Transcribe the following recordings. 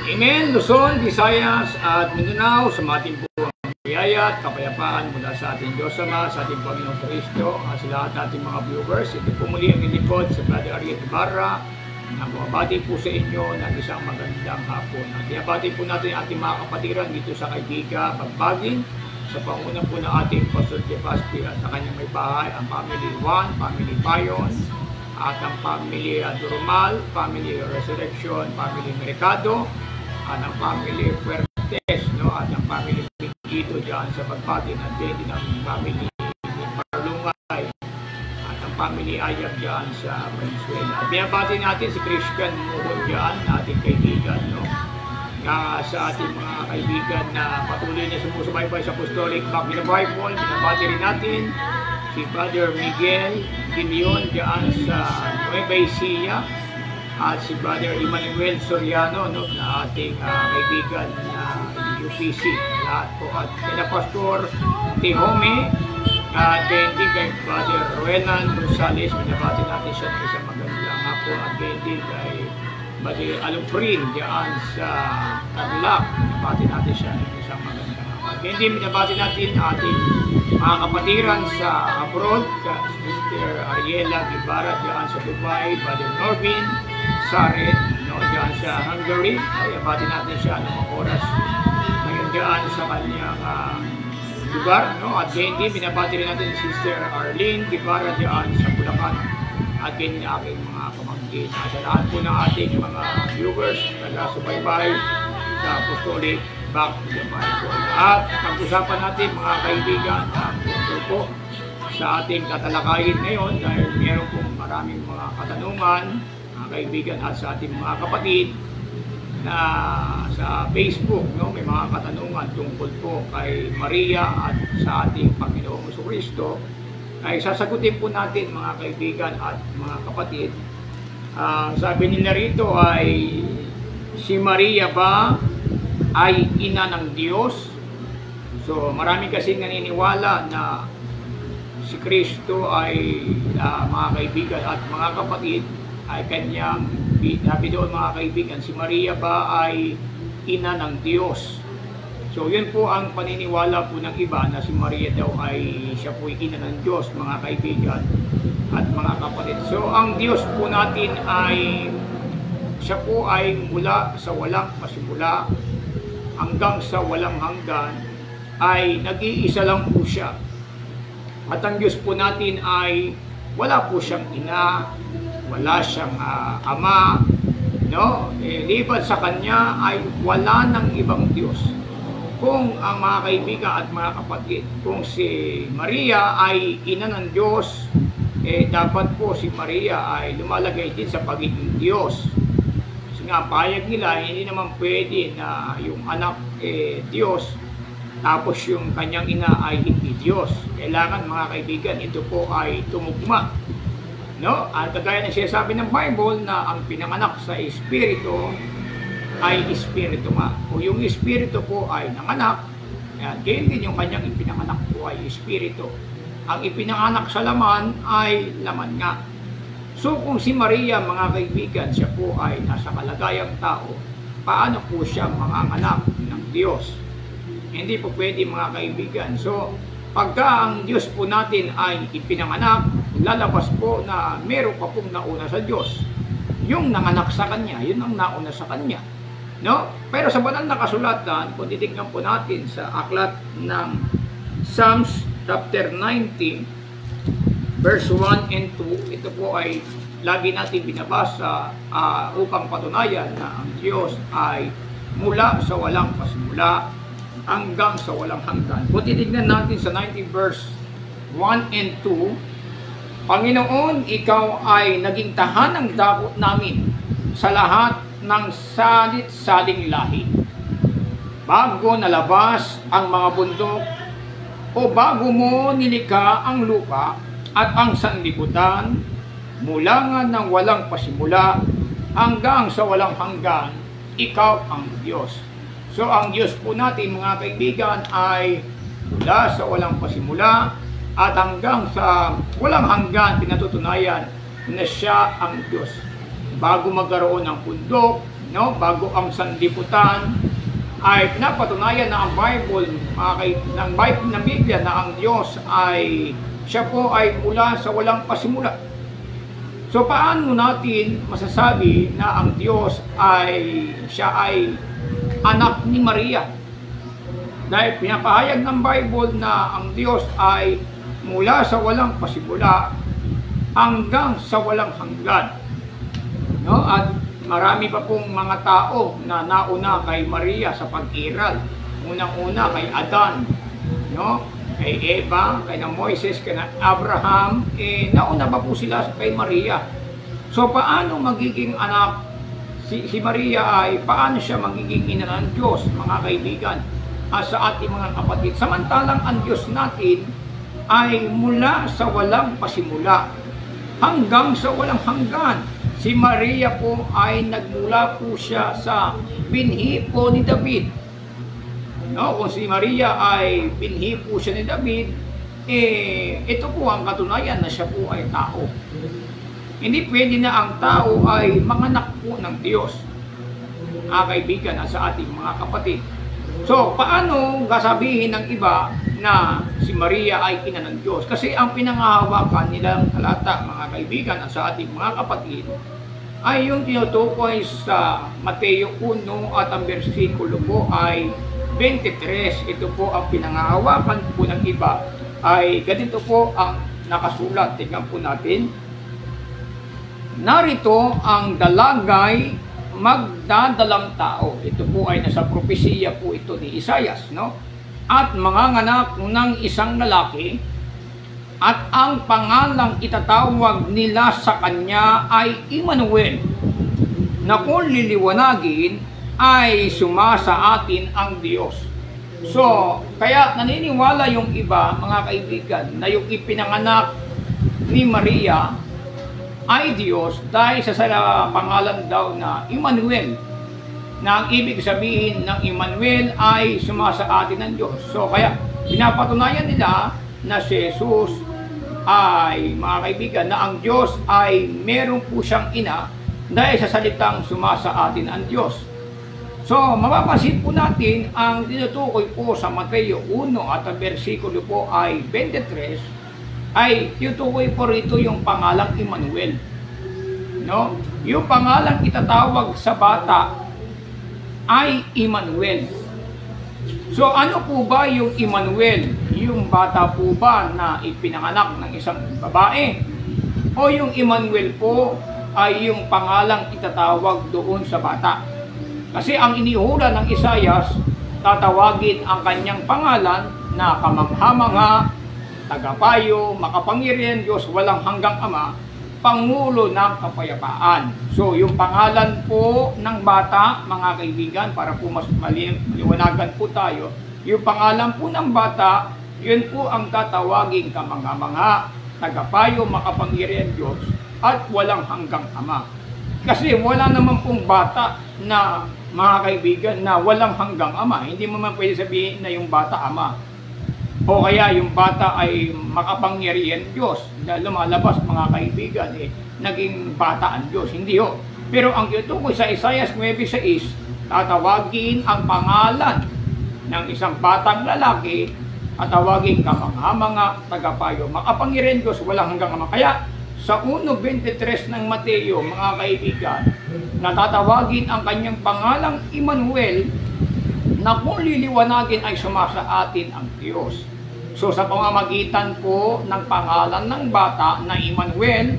Amen, Luzon, Visayas at Mindanao, sumatin po ang biyaya at kapayapaan mula sa ating Diyos Ama, sa ating Panginoong Kristo, at sa lahat nating mga viewers. Ito po muli ang ilipod sa Brother Ariel Ibarra na bumabati po sa inyo ng isang magandang hapon. At iabati po natin ang ating mga kapatiran dito sa Kaibiga, Bagbagin, sa panguna po ng ating Pastor Jepaspi at sa kanyang may bahay, ang Family Juan, Family Payon, at ang Family Durumal, Family Resurrection, Family Mercado, at ang Family Fuertes, no? At ang Family Pinito dyan sa Bagbagin, at din ang Family Parlungay, at ang Family Ayag dyan sa Venezuela. At binabati natin si Christian Muhon dyan, ating kaibigan, no? Sa ating mga kaibigan na patuloy na sumusubaybay sa Apostolic Back in the Bible, binabati rin natin si Brother Miguel Quinion dyan sa Nueva Ecija, at si Brother Emmanuel Soriano, no, na ating kaibigan na UPC. Lahat po. At kina Pastor Tihome, at din kay Brother Roenan Rosales, binabati natin siya ng isang magandang hapon. At din kay Brother Aluprin dyan sa Tarlac, binabati natin siya ng isang magandang hapon. At din binabati natin ating mga kapatiran sa abroad, Sister Ariela Ibarra dyan sa Dubai, Brother Norbin Saret, no, dyan sa Hungary. Ay, abati natin siya ng mga oras ngayon dyan sa kanyang lugar, no? At din binabati rin natin Sister Arlene Ibarra dyan sa Bulacan, at din aking mga pamangkin. Sa lahat po ng ating mga viewers na subaybay sa Apostolic Back to the Bible. At pag-usapan natin mga kaibigan ang tungkol po sa ating tatalakayin ngayon, dahil meron pong maraming mga katanungan mga kaibigan at sa ating mga kapatid na sa Facebook, no, may mga katanungan tungkol po kay Maria at sa ating Panginoong Jesucristo. Ay sasagutin po natin mga kaibigan at mga kapatid. Sabi nila rito ay, si Maria ba ay ina ng Diyos? So marami kasing naniniwala na si Kristo ay mga kaibigan at mga kapatid ay kanyang, sabi doon mga kaibigan, si Maria ba ay ina ng Diyos? So yun po ang paniniwala po ng iba, na si Maria daw ay siya po ay ina ng Diyos mga kaibigan at mga kapatid. So ang Diyos po natin ay siya po ay mula sa walang pasimula hanggang sa walang hanggan, ay nag-iisa lang po siya. At ang Diyos po natin ay wala po siyang ina, wala siyang ama, no? Liban sa kanya ay wala ng ibang Diyos. Kung ang mga kaibigan at mga kapatid, kung si Maria ay ina ng Diyos, dapat po si Maria ay lumalagay din sa pagiging Diyos. Kasi nga payag nila, hindi naman pwede na yung anak Diyos, tapos yung kanyang ina ay hindi Diyos. Kailangan mga kaibigan, ito po ay tumugma, no? At kagaya ng sinasabi ng Bible na ang pinanganak sa Espiritu ay Espiritu nga. Kung yung Espiritu po ay nanganak, gayon din yung kanyang ipinanganak po ay Espiritu. Ang ipinanganak sa laman ay laman nga. So kung si Maria mga kaibigan, siya po ay nasa kalagayang tao, paano po siya manganganak ng Diyos? Hindi po pwede mga kaibigan. So pagka ang Diyos po natin ay ipinanganak, lalabas po na meron pa pong nauna sa Diyos. Yung nanganak sa Kanya, yun ang nauna sa Kanya, no? Pero sa banal na kasulatan, kung titignan po natin sa aklat ng Psalms chapter 90 verse 1 and 2, ito po ay lagi natin binabasa upang patunayan na ang Diyos ay mula sa walang pasimula hanggang sa walang hanggan. Kung titignan natin sa 90 verse 1 and 2, Panginoon, ikaw ay naging tahanang dakot namin sa lahat ng salit-saling lahi. Bago nalabas ang mga bundok, o bago mo nilikha ang lupa at ang sanlibutan, mula nga ng walang pasimula hanggang sa walang hanggan, ikaw ang Diyos. So ang Diyos po natin mga kaibigan ay mula sa walang pasimula at hanggang sa walang hanggan, pinatutunayan na siya ang Diyos. Bago magkaroon ng bundok, no, bago ang sanlibutan, ay pinapatunayan na ang Bible, ng Biblia, na ang Diyos ay siya po ay mula sa walang pasimula. So paano natin masasabi na ang Diyos siya ay anak ni Maria? Dahil pinapahayag ng Bible na ang Diyos ay mula sa walang pasimula hanggang sa walang hanggan. No? At marami pa pong mga tao na nauna kay Maria sa pag-iral. Unang-una kay Adan, no? Kay Eva, kay Moises, kay Abraham, nauna pa po sila kay Maria. So paano magiging anak si Maria, paano siya magiging ina ng Diyos, mga kaibigan, sa ating mga kapatid? Samantalang ang Diyos natin ay mula sa walang pasimula hanggang sa walang hanggan. Si Maria po ay nagmula po siya sa binhi po ni David. No, kung si Maria ay binhi po siya ni David, ito po ang katunayan na siya po ay tao. Hindi pwede na ang tao ay manganak po ng Diyos, kaibigan, sa ating mga kapatid. So, paano sasabihin ng iba na si Maria ay ina ng Diyos? Kasi ang pinangahawakan nilang talata, mga kaibigan, sa ating mga kapatid, ay yung tinutukoy sa Mateo 1 at ang versikulo po ay 23. Ito po ang pinangahawakan po ng iba, ay ganito po ang nakasulat. Tingnan po natin. Narito ang dalagay magdadalang tao. Ito po ay nasa propesiya po ito ni Isaias, no? At manganganak ng isang lalaki, at ang pangalang itatawag nila sa kanya ay Emmanuel, na kung liliwanagin ay sumasa atin ang Diyos. So, kaya naniniwala yung iba, mga kaibigan, na yung ipinanganak ni Maria ay Diyos dahil sa pangalan daw na Emmanuel, na ang ibig sabihin ng Emmanuel ay sumasa atin ng Diyos. So, kaya pinapatunayan nila na si Jesus ay, mga kaibigan, na ang Diyos ay meron po siyang ina dahil sa salitang sumasa atin ang Diyos. So, mapapansin po natin ang tinutukoy po sa Mateo 1 at ang versikulo po ay 23, ay tinutukoy po rito yung pangalang Emmanuel. No? Yung pangalang itatawag sa bata ay Emmanuel. So, ano po ba yung Emmanuel? Yung bata po ba na ipinanganak ng isang babae? O yung Emmanuel po ay yung pangalang itatawag doon sa bata? Kasi ang inihula ng Isaias, tatawagin ang kanyang pangalan na kamangha-mangha, tagapayo, makapangyarihan Diyos, walang hanggang Ama, Pangulo ng Kapayapaan. So, yung pangalan po ng bata, mga kaibigan, para po mas maliwanagan po tayo, yung pangalan po ng bata, yun po ang tatawagin kamangha-mangha, tagapayo, makapangyarihan Diyos, at walang hanggang Ama. Kasi wala naman pong bata na, mga kaibigan, na walang hanggang Ama. Hindi mo man pwede sabihin na yung bata Ama. O kaya yung bata ay makapangyarihan Diyos. Dahil lumalabas, mga kaibigan, naging bata ang Diyos. Hindi ho. Pero ang tinutukoy sa Isaias 9:6, tatawagin ang pangalan ng isang batang lalaki, tatawagin kamangha-mangha, tagapayo, makapangyarihan Diyos, walang hanggang Ama. Kaya sa 1:23 ng Mateo, mga kaibigan, natatawagin ang kanyang pangalang Emmanuel, na kung liliwanagin ay sumasa atin ang Diyos. So sa pamamagitan po ng pangalan ng bata na Emmanuel,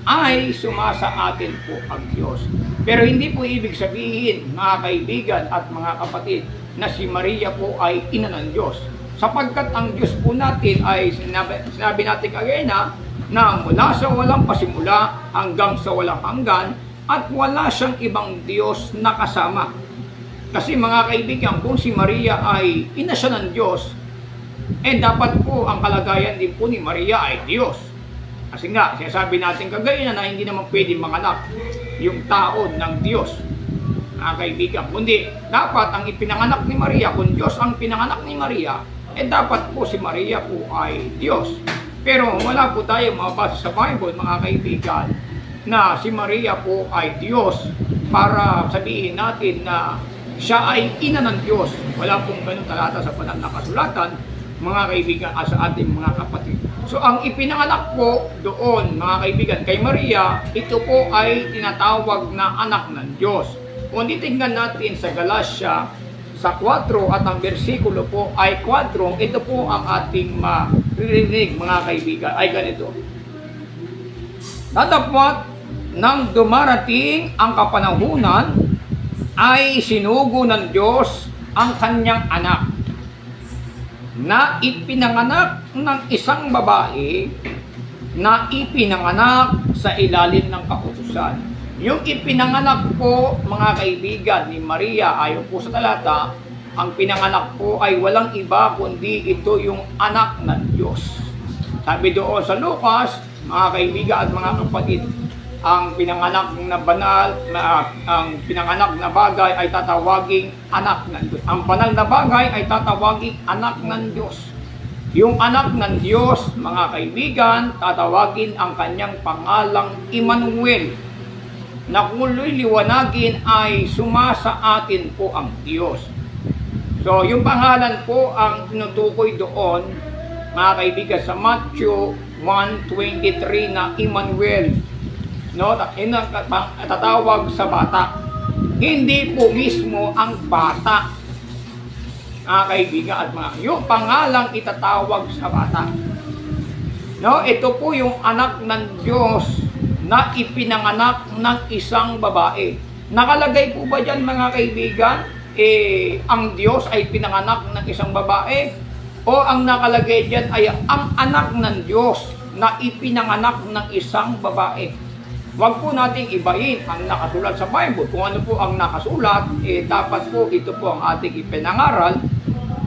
ay sumasa atin po ang Diyos. Pero hindi po ibig sabihin, mga kaibigan at mga kapatid, na si Maria po ay ina ng Diyos. Sapagkat ang Diyos po natin ay sinabi natin kagaya na mula sa walang pasimula hanggang sa walang hanggan, at wala siyang ibang Diyos na kasama. Kasi mga kaibigan, kung si Maria ay ina siya ng Diyos, dapat po ang kalagayan din po ni Maria ay Diyos. Kasi nga, sinasabi natin kagaya na hindi naman pwede manganak yung tao ng Diyos. Mga kaibigan, kundi dapat ang ipinanganak ni Maria, kung Diyos ang pinanganak ni Maria, dapat po si Maria po ay Diyos. Pero wala po tayo mabasa sa Bible, mga kaibigan, na si Maria po ay Diyos. para sabihin natin na siya ay ina ng Diyos. Wala pong ganun talata sa banal na kasulatan, mga kaibigan, sa ating mga kapatid. So ang ipinanganak po doon, mga kaibigan, kay Maria, ito po ay tinatawag na anak ng Diyos. Kung titingnan natin sa Galatia, sa 4 at ang bersikulo po ay 4, ito po ang ating maririnig, mga kaibigan, ay ganito. Datapwat nang dumarating ang kapanahunan, ay sinugo ng Diyos ang kanyang anak, na ipinanganak ng isang babae, na ipinanganak sa ilalim ng kautusan. Yung ipinanganak po, mga kaibigan, ni Maria, ayon po sa talata, ang pinanganak po ay walang iba kundi ito yung anak ng Diyos. Sabi doon sa Lucas, mga kaibigan at mga kapatid, ang pinanganak na banal, ang pinanganak na bagay ay tatawaging anak ng Diyos. Ang banal na bagay ay tatawaging anak ng Diyos. Yung anak ng Diyos, mga kaibigan, tatawagin ang kanyang pangalang Emmanuel, na kung liwanagin ay sumasa atin po ang Diyos. So, yung pangalan po ang tinutukoy doon, mga kaibigan, sa Matthew 1:23 na Emmanuel, no, tatawag sa bata. Hindi po mismo ang bata, mga kaibigan at mga, yung pangalang itatawag sa bata. No, ito po yung anak ng Diyos na ipinanganak ng isang babae. Nakalagay po ba dyan, mga kaibigan, ang Diyos ay pinanganak ng isang babae? O ang nakalagay dyan ay ang anak ng Diyos na ipinanganak ng isang babae? Huwag po nating ibahin ang nakasulat sa Bible. Kung ano po ang nakasulat, dapat po ito po ang ating ipinangaral,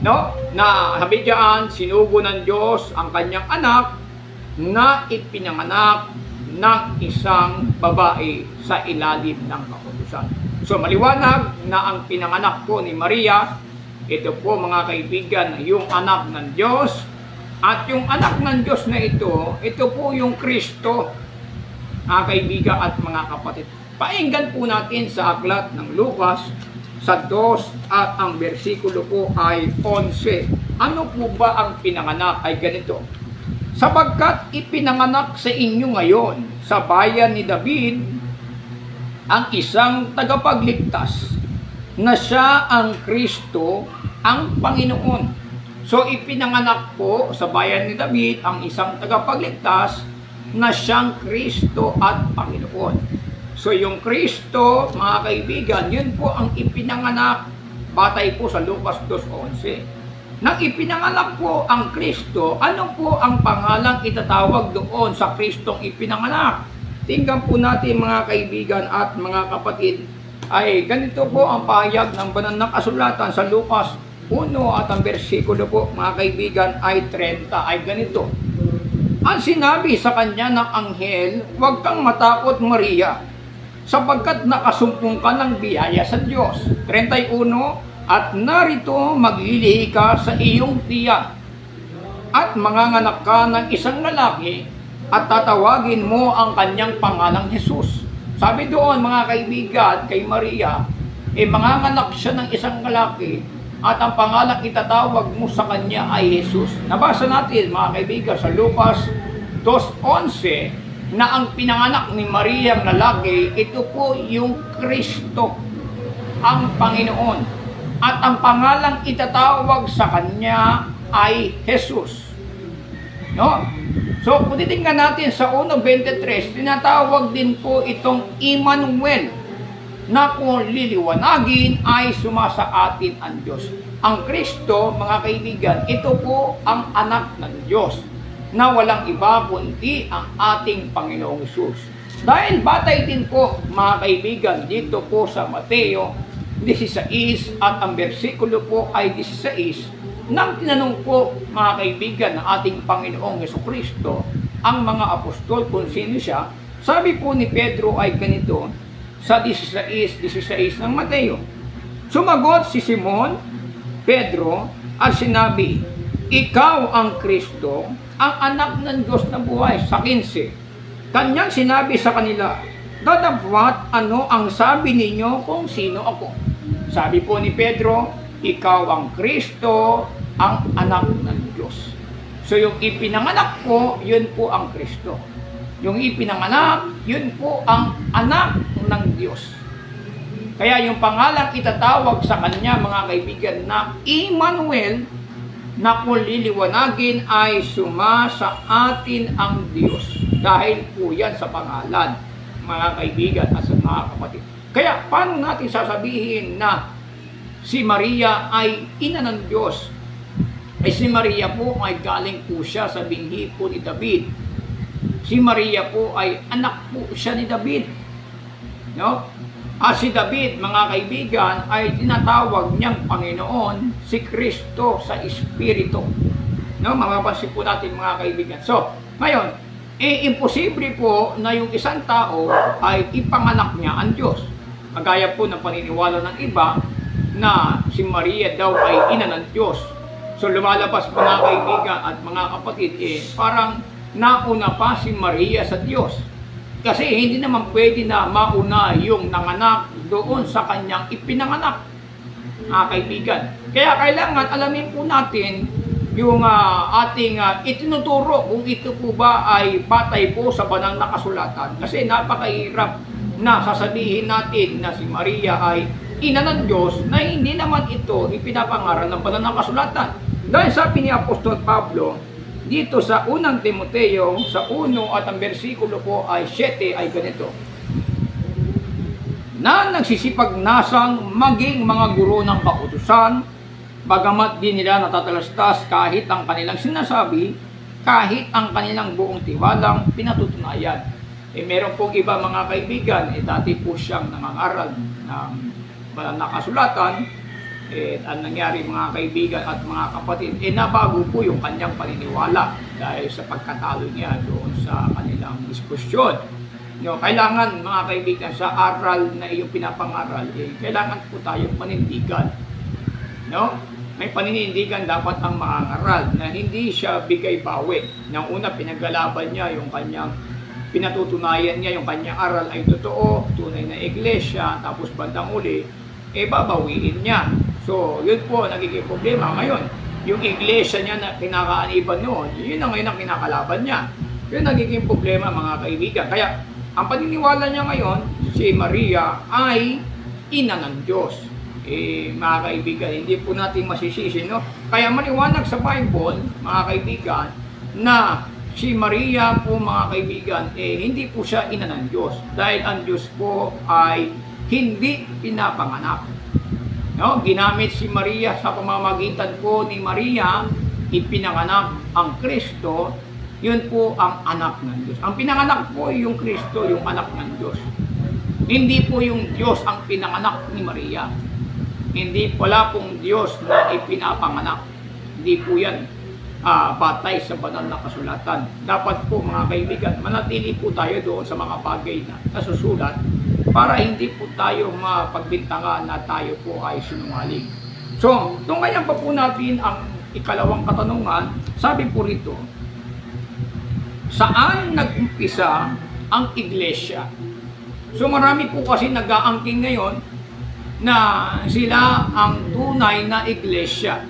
no? Na sabi diyan, sinugo ng Diyos ang kanyang anak na ipinanganak ng isang babae sa ilalim ng kautusan. So maliwanag na ang pinanganak po ni Maria, ito po, mga kaibigan, yung anak ng Diyos. At yung anak ng Diyos na ito po yung Kristo, mga kaibigan at mga kapatid. Painggan po natin sa aklat ng Lucas sa 2 at ang bersikulo po ay 11. Ano po ba ang pinanganak? Ay ganito. Sapagkat ipinanganak sa inyo ngayon sa bayan ni David ang isang tagapagligtas, na siya ang Kristo, ang Panginoon. So ipinanganak po sa bayan ni David ang isang tagapagligtas na siyang Kristo at Panginoon. So yung Kristo, mga kaibigan, yun po ang ipinanganak batay po sa Lucas 2:11. Nang ipinanganak po ang Kristo, ano po ang pangalang itatawag doon sa Kristong ipinanganak? Tingnan po natin, mga kaibigan at mga kapatid, ay ganito po ang pahayag ng banal na kasulatan sa Lucas 1 at ang bersikulo po, mga kaibigan, ay 30, ay ganito. Ang sinabi sa kanya ng anghel, huwag kang matakot, Maria, sapagkat nakasumpong ka ng biyaya sa Diyos. 31, at narito maglilihi ka sa iyong tiyan, at manganganak ka ng isang lalaki, at tatawagin mo ang kanyang pangalang Jesus. Sabi doon, mga kaibigan, kay Maria, manganganak siya ng isang lalaki, at ang pangalang itatawag mo sa kanya ay Jesus. Nabasa natin, mga kaibigan, sa Lucas 2:11, na ang pinanganak ni Maria ang lalaki, ito po yung Kristo, ang Panginoon. At ang pangalang itatawag sa kanya ay Jesus. No? So, kung titingnan natin sa 1:23, tinatawag din po itong Emmanuel, na kung liliwanagin ay sumasa atin ang Diyos. Ang Kristo, mga kaibigan, ito po ang anak ng Diyos, na walang iba kundi ang ating Panginoong Hesus. Dahil batay din po, mga kaibigan, dito po sa Mateo 16 at ang bersikulo po ay 16, nang tinanong po, mga kaibigan, ng ating Panginoong Hesukristo ang mga apostol kung sino siya, sabi po ni Pedro ay ganito, sa 16 ng Mateo. Sumagot si Simon Pedro at sinabi, ikaw ang Kristo, ang anak ng Diyos na buhay. Sa 15, kanyang sinabi sa kanila, Dadapwat ano ang sabi ninyo kung sino ako. Sabi po ni Pedro, ikaw ang Kristo, ang anak ng Diyos. So yung ipinanganak ko, yun po ang Kristo. Yung ipinanganak, yun po ang anak ng Diyos. Kaya yung pangalang itatawag sa kanya, mga kaibigan, na Emmanuel, na kung liliwanagin ay suma sa atin ang Diyos. Dahil po yan sa pangalan, mga kaibigan at sa mga kapatid. Kaya paano natin sasabihin na si Maria ay ina ng Diyos? Ay si Maria po ay galing po siya sa binhi po ni David. Si Maria po ay anak po siya ni David. No? Si David, mga kaibigan, ay tinatawag niyang Panginoon si Kristo sa Espiritu. No? Mapapansin po natin, mga kaibigan. So, ngayon, imposible po na yung isang tao ay ipanganak niya ang Diyos. Kagaya po ng paniniwala ng iba na si Maria daw ay ina ng Diyos. So lumalabas, mga kaibigan at mga kapatid, parang nauna pa si Maria sa Diyos. Kasi hindi naman pwede na mauna yung nanganak doon sa kanyang ipinanganak, mga kaibigan. Kaya kailangan alamin po natin yung ating itinuturo kung ito po ba ay batay po sa banal na kasulatan. Kasi napakahirap na sasabihin natin na si Maria ay ina ng Diyos na hindi naman ito ipinapangaral ng banal na kasulatan. Dahil sabi ni Apostol Pablo dito sa unang Timoteo sa 1 at ang versikulo po ay 7 ay ganito, na nagsisipag-nasang maging mga guro ng kautusan, bagamat di nila natatalastas kahit ang kanilang sinasabi, kahit ang kanilang buong tiwalang pinatutunayan. Meron pong iba, mga kaibigan, dati po siyang nangangaral ng banal na kasulatan. Ang nangyari, mga kaibigan at mga kapatid, nabago po yung kanyang paniniwala dahil sa pagkatalo niya doon sa kanilang diskusyon. No, kailangan, mga kaibigan, sa aral na iyong pinapangaral, kailangan po tayong panindigan. No? May paninindigan dapat ang mangangaral na hindi siya bigay-bawi. Nang una, pinaggalaban niya yung kanyang pinatutunayan niya, yung kanyang aral ay totoo, tunay na iglesia, tapos bandang uli, babawiin niya. So, yun po, nagiging problema. Ngayon, yung iglesia niya na kinakaaniban noon, yun na ngayon ang kinakalaban niya. Yun nagiging problema, mga kaibigan. Kaya, ang paniniwala niya ngayon, si Maria ay ina ng Diyos. Mga kaibigan, hindi po natin masisisi, no? Kaya maliwanag sa Bible, mga kaibigan, na si Maria po, mga kaibigan, hindi po siya ina ng Diyos. Dahil ang Diyos po ay hindi pinapanganak. No? Ginamit si Maria sa pamamagitan po ni Maria, ipinanganak ang Kristo, yun po ang anak ng Diyos. Ang pinanganak po yung Kristo, yung anak ng Diyos. Hindi po yung Diyos ang pinanganak ni Maria. Hindi wala pong Diyos na ipinapanganak. Hindi po yan batay sa banal na kasulatan. Dapat po, mga kaibigan, manatili po tayo doon sa mga bagay na nasusulat para hindi po tayo mapagbintangan na tayo po ay sinungaling. So, nung kaya pa po natin ang ikalawang katanungan, sabi po rito, saan nag-umpisa ang iglesia? So, marami po kasi nag-aangking ngayon na sila ang tunay na iglesia.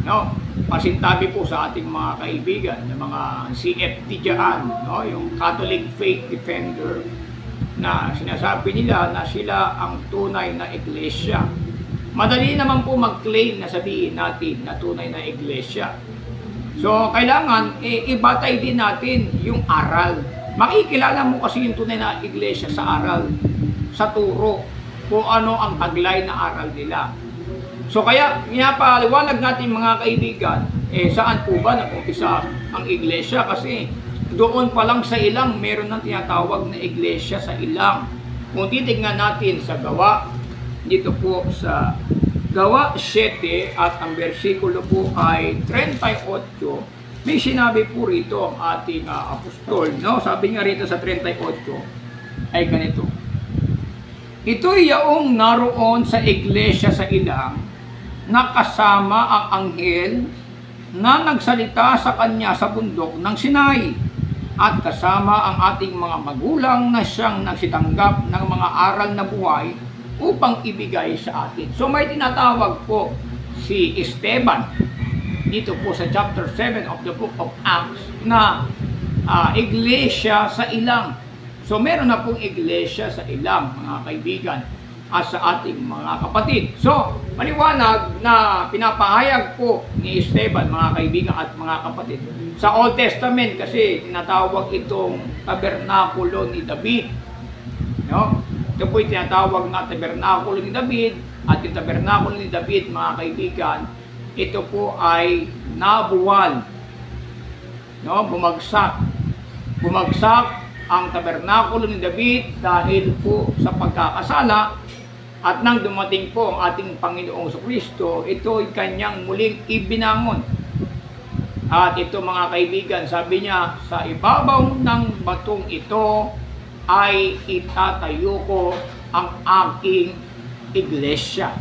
No? Pasintabi po sa ating mga kaibigan, yung mga CFD dyan, no? Yung Catholic Faith Defender, na sinasabi nila na sila ang tunay na iglesia. Madali naman po mag-claim na sabihin natin na tunay na iglesia. So, kailangan ibatay din natin yung aral. Makikilala mo kasi yung tunay na iglesia sa aral, sa turo, kung ano ang taglay na aral nila. So, kaya pinapaliwanag natin, mga kaibigan, saan po ba nag-umpisa ang iglesia? Kasi doon pa lang sa ilang, meron ng tinatawag na iglesia sa ilang. Kung titignan natin sa Gawa, dito po sa Gawa 7 at ang versikulo po ay 38, may sinabi po rito ang ating apostol. No? Sabi nga rito sa 38 ay ganito, ito'y yaong naroon sa iglesia sa ilang, nakasama ang anghel na nagsalita sa kanya sa bundok ng Sinai. at kasama ang ating mga magulang na siyang nagsitanggap ng mga aral na buhay upang ibigay sa atin. So may tinatawag po si Esteban dito po sa chapter 7 of the book of Acts na iglesia sa ilang. So meron na pong iglesia sa ilang, mga kaibigan, at sa ating mga kapatid. So maliwanag na pinapahayag po ni Esteban, mga kaibigan at mga kapatid, sa Old Testament kasi tinatawag itong tabernakulo ni David. No? Ito po yung tinatawag na tabernakulo ni David, at yung tabernakulo ni David, mga kaibigan, ito po ay nabuwal. No? Bumagsak ang tabernakulo ni David dahil po sa pagkakasala, at nang dumating po ang ating Panginoong Kristo, ito ay kanyang muling ibinangon. At ito, mga kaibigan, sabi niya, sa ibabaw ng batong ito ay itatayo ko ang aking iglesia.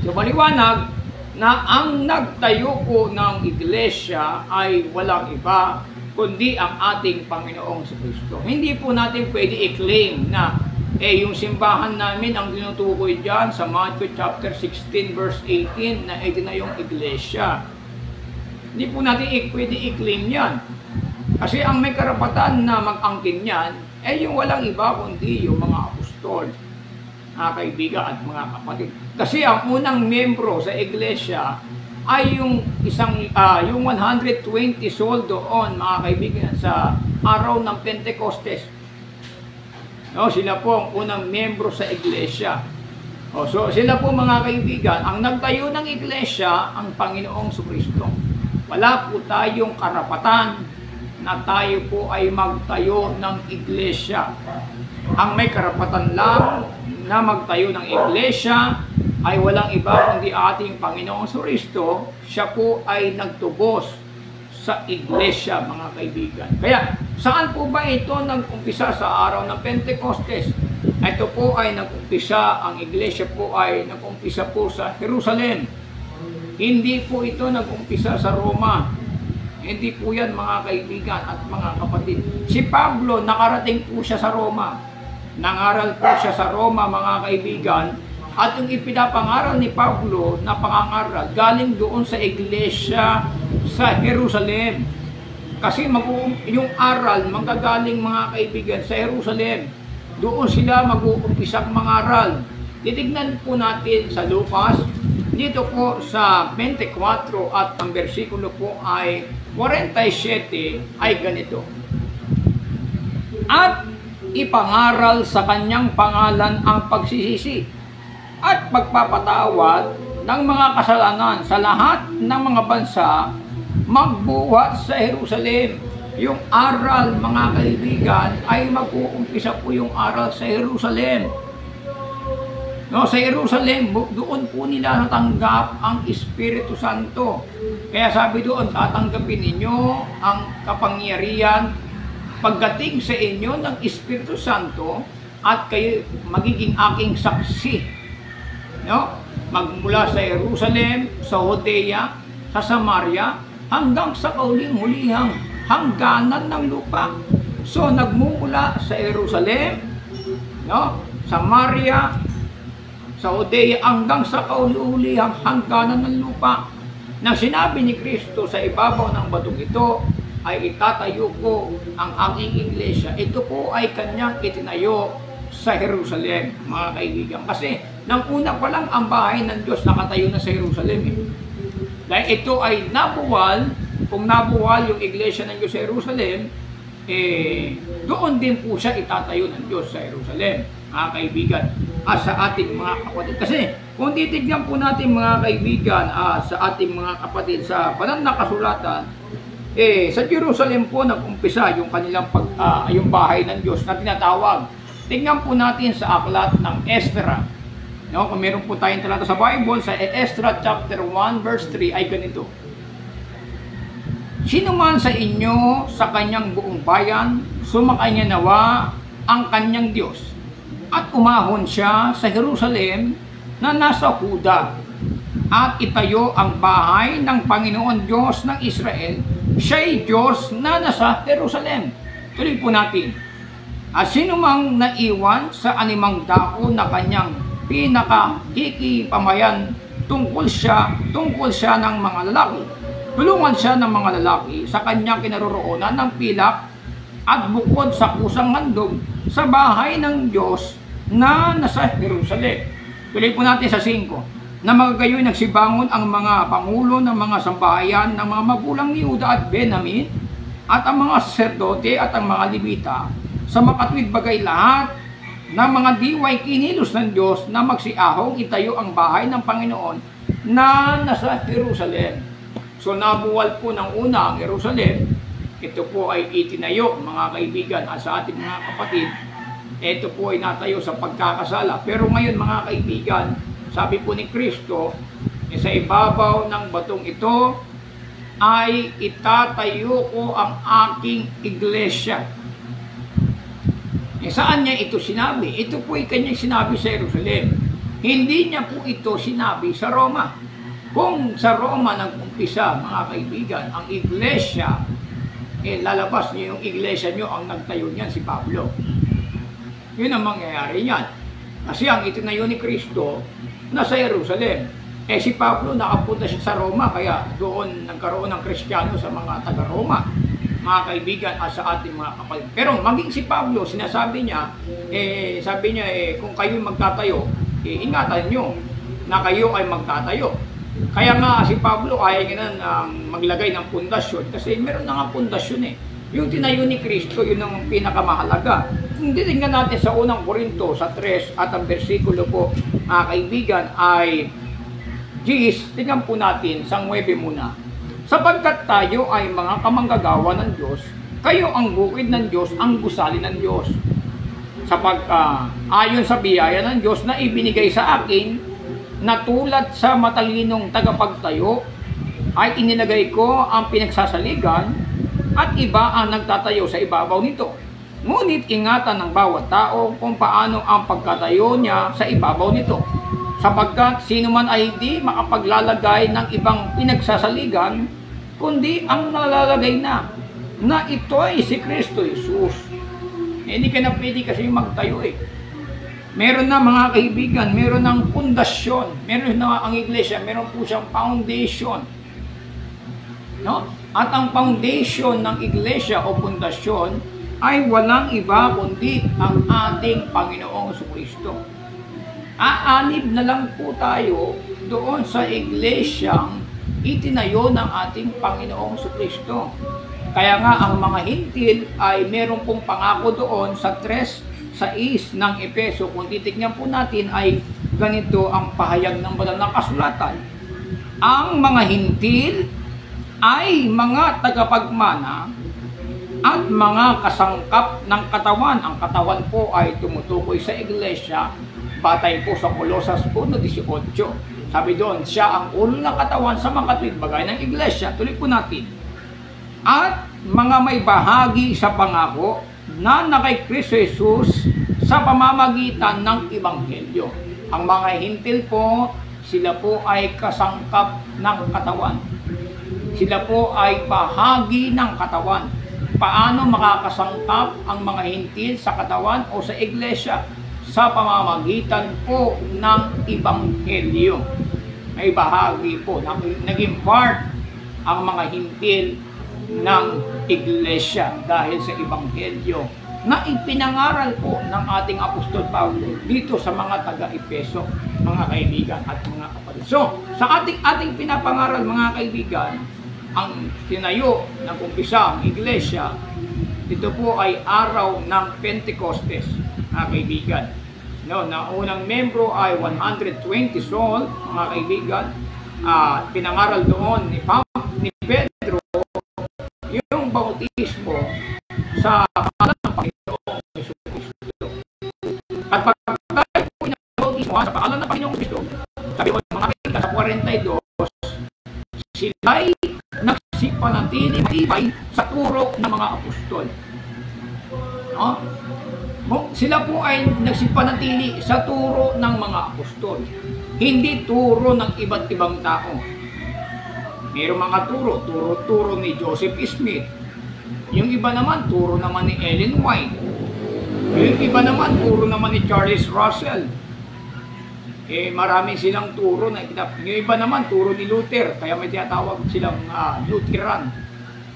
So maliwanag na ang nagtayo po ng iglesia ay walang iba kundi ang ating Panginoong Kristo. Hindi po natin pwede i-claim na yung simbahan namin ang tinutukoy dyan sa Matthew chapter 16 verse 18 na ito na yung iglesia. Hindi po natin pwede i-claim yan. Kasi ang may karapatan na mag-angkin yan yung walang iba kundi yung mga apostol, mga kaibigan at mga kapatid. Kasi ang unang membro sa iglesia ay yung yung 120 soul doon, mga kaibigan, sa araw ng Pentecostes. No, sila po ang unang membro sa iglesia. So sila po, mga kaibigan, ang nagtayo ng iglesia, ang Panginoong Kristo. Wala po tayong karapatan na tayo po ay magtayo ng iglesia. Ang may karapatan lang na magtayo ng iglesia ay walang iba kundi ating Panginoong Kristo. Siya po ay nagtubos sa iglesia, mga kaibigan. Kaya, saan po ba ito nag-umpisa? Sa araw ng Pentecostes. Ito po ay nag-umpisa, ang iglesia po ay nag-umpisa po sa Jerusalem. Hindi po ito nag-umpisa sa Roma. Hindi po yan, mga kaibigan at mga kapatid. Si Pablo, nakarating po siya sa Roma. Nangaral po siya sa Roma, mga kaibigan. At yung ipinapangaral ni Pablo na pangangaral, galing doon sa iglesia sa Jerusalem. Kasi yung aral, manggagaling, mga kaibigan, sa Jerusalem. Doon sila mag-uumpisang mangaral. Titignan po natin sa Lucas, dito po sa 24 at ang versikulo po ay 47 ay ganito. At ipangaral sa kanyang pangalan ang pagsisisi at pagpapatawad ng mga kasalanan sa lahat ng mga bansa, magbuhat sa Jerusalem. Yung aral, mga kaibigan, ay mag-uumpisa po yung aral sa Jerusalem. No, sa Jerusalem, doon po nila natanggap ang Espiritu Santo. Kaya sabi doon, tatanggapin ninyo ang kapangyarihan pagdating sa inyo ng Espiritu Santo at kayo magiging aking saksi. No? Magmula sa Jerusalem, sa Judea, sa Samaria, hanggang sa kauling-hulihang hangganan ng lupa. So, nagmumula sa Jerusalem, no? Samaria, sa Judea, hanggang sa kauling-hulihang hangganan ng lupa. Nang sinabi ni Kristo, sa ibabaw ng batong ito, ay itatayo ko ang aking iglesia. Ito po ay kanyang itinayo sa Jerusalem, mga kaibigan. Kasi nang una pa lang ang bahay ng Diyos nakatayo na sa Jerusalem. Dahil ito ay nabuwal, kung nabuwal yung iglesia ng Diyos sa Jerusalem, doon din po siya itatayo ng Diyos sa Jerusalem, mga kaibigan, sa ating mga kapatid. Kasi kung titignan po natin, mga kaibigan, sa ating mga kapatid sa banal na kasulatan, sa Jerusalem po nag-umpisa yung kanilang yung bahay ng Diyos na tinatawag. Tingnan po natin sa aklat ng Esdra. No, kung meron po tayong talata sa Bible, sa Esdra chapter 1 verse 3 ay ganito. Sino man sa inyo sa kanyang buong bayan, sumakay niya nawa ang kanyang Diyos. At umahon siya sa Jerusalem na nasa Huda at itayo ang bahay ng Panginoon Diyos ng Israel siya'y Diyos na nasa Jerusalem. Tuloy po natin. At sino mang naiwan sa animang dako na kanyang pinakikipamayan tungkol siya ng mga lalaki. Tulungan siya ng mga lalaki sa kanyang kinaroroonan ng pilak at bukod sa kusang handog sa bahay ng Diyos na nasa Jerusalem. Tuloy po natin sa 5. Na magagayoy nagsibangon ang mga pangulo ng mga sambahayan ng mga magulang ni Juda at Benjamin at ang mga saserdote at ang mga Levita sa makatwid bagay lahat ng mga diway kinilos ng Diyos na magsiahong itayo ang bahay ng Panginoon na nasa Jerusalem. So nabuwal po ng una ang Jerusalem. Ito po ay itinayo, mga kaibigan, at sa ating mga kapatid, ito po ay natayo sa pagkakasala. Pero ngayon, mga kaibigan, sabi po ni Kristo, sa ibabaw ng batong ito ay itatayo ko ang aking iglesia. Saan niya ito sinabi? Ito po ay kanyang sinabi sa Jerusalem. Hindi niya po ito sinabi sa Roma. Kung sa Roma nag-umpisa, mga kaibigan, ang iglesia, lalabas niyo yung iglesia niyo, ang nagtayo niyan si Pablo. Yun ang mangyayari niyan. Kasi ang itinayo ni Kristo, nasa Jerusalem. Si Pablo nakapunta siya sa Roma, kaya doon nagkaroon ng Kristiyano sa mga taga-Roma, mga kaibigan, at sa ating mga kapatid. Pero maging si Pablo, sinasabi niya, sabi niya, kung kayo magtatayo, ingatan nyo na kayo ay magtatayo. Kaya nga si Pablo kaya niya na maglagay ng pundasyon, kasi meron na nga pundasyon Yung tinayo ni Kristo, yun ang pinakamahalaga. Kung titingnan natin sa unang Korinto, sa 3 at ang versikulo po, mga kaibigan, ay tingnan po natin, sa 9 muna. Sapagkat tayo ay mga kamanggagawa ng Diyos, kayo ang bukid ng Diyos, ang gusali ng Diyos. Ayon sa biyaya ng Diyos na ibinigay sa akin, na tulad sa matalinong tagapagtayo, ay inilagay ko ang pinagsasaligan at iba ang nagtatayo sa ibabaw nito. Ngunit ingatan ng bawat tao kung paano ang pagkatayo niya sa ibabaw nito. Sapagkat sino man ay hindi makapaglalagay ng ibang pinagsasaligan, kundi ang nalalagay na ito ay si Kristo Jesus. Hindi ka na pwede kasi magtayo Meron na, mga kaibigan, meron ng pundasyon. Meron na ang iglesia, meron po siyang foundation. No? At ang foundation ng iglesia o pundasyon ay walang iba kundi ang ating Panginoong Jesucristo. Aanib na lang po tayo doon sa iglesyang itinayo ng ating Panginoong Jesucristo. Kaya nga ang mga hintil ay meron pong pangako doon sa 3:6 ng Epeso. Kung titignan po natin ay ganito ang pahayag ng banal na kasulatan. Ang mga hintil ay mga tagapagmana at mga kasangkap ng katawan. Ang katawan po ay tumutukoy sa iglesia. Batay po sa Colosas 1:18. Sabi doon, siya ang ulo ng katawan sa mga katwid bagay ng iglesia. Tuloy po natin. At mga may bahagi sa pangako na kay Kristo Jesus sa pamamagitan ng Ebanghelyo. Ang mga hintil po, sila po ay kasangkap ng katawan. Sila po ay bahagi ng katawan. Paano makakasangkap ang mga hintil sa katawan o sa iglesia? Sa pamamagitan po ng Ebanghelyo. May bahagi po, naging part ang mga hintil ng iglesia dahil sa Ebanghelyo na ipinangaral po ng ating Apostol Pablo dito sa mga taga-Epeso, mga kaibigan at mga kapatid. So, sa ating pinapangaral, mga kaibigan, ang tinayo ng umpisa ang iglesia, ito po ay araw ng Pentecostes, mga kaibigan. No, na unang membro ay 120 soul, mga kaibigan. Pinangaral doon ni Pedro yung bautismo sa pangalan ng Panginoong Jesucristo. At pagkatapos po ng bautismo sa pangalan ng Panginoong Kristo, sabi ko mga kaibigan sa 42, sila'y nagsipanatili sa turo ng mga apostol. No? Sila po ay nagsipanatili sa turo ng mga apostol, hindi turo ng iba't ibang tao. Mayroong mga turo ni Joseph Smith. Yung iba naman, turo naman ni Ellen White. Yung iba naman, turo naman ni Charles Russell. Marami silang turo na yung iba naman, turo ni Luther. Kaya may tinatawag silang Lutheran,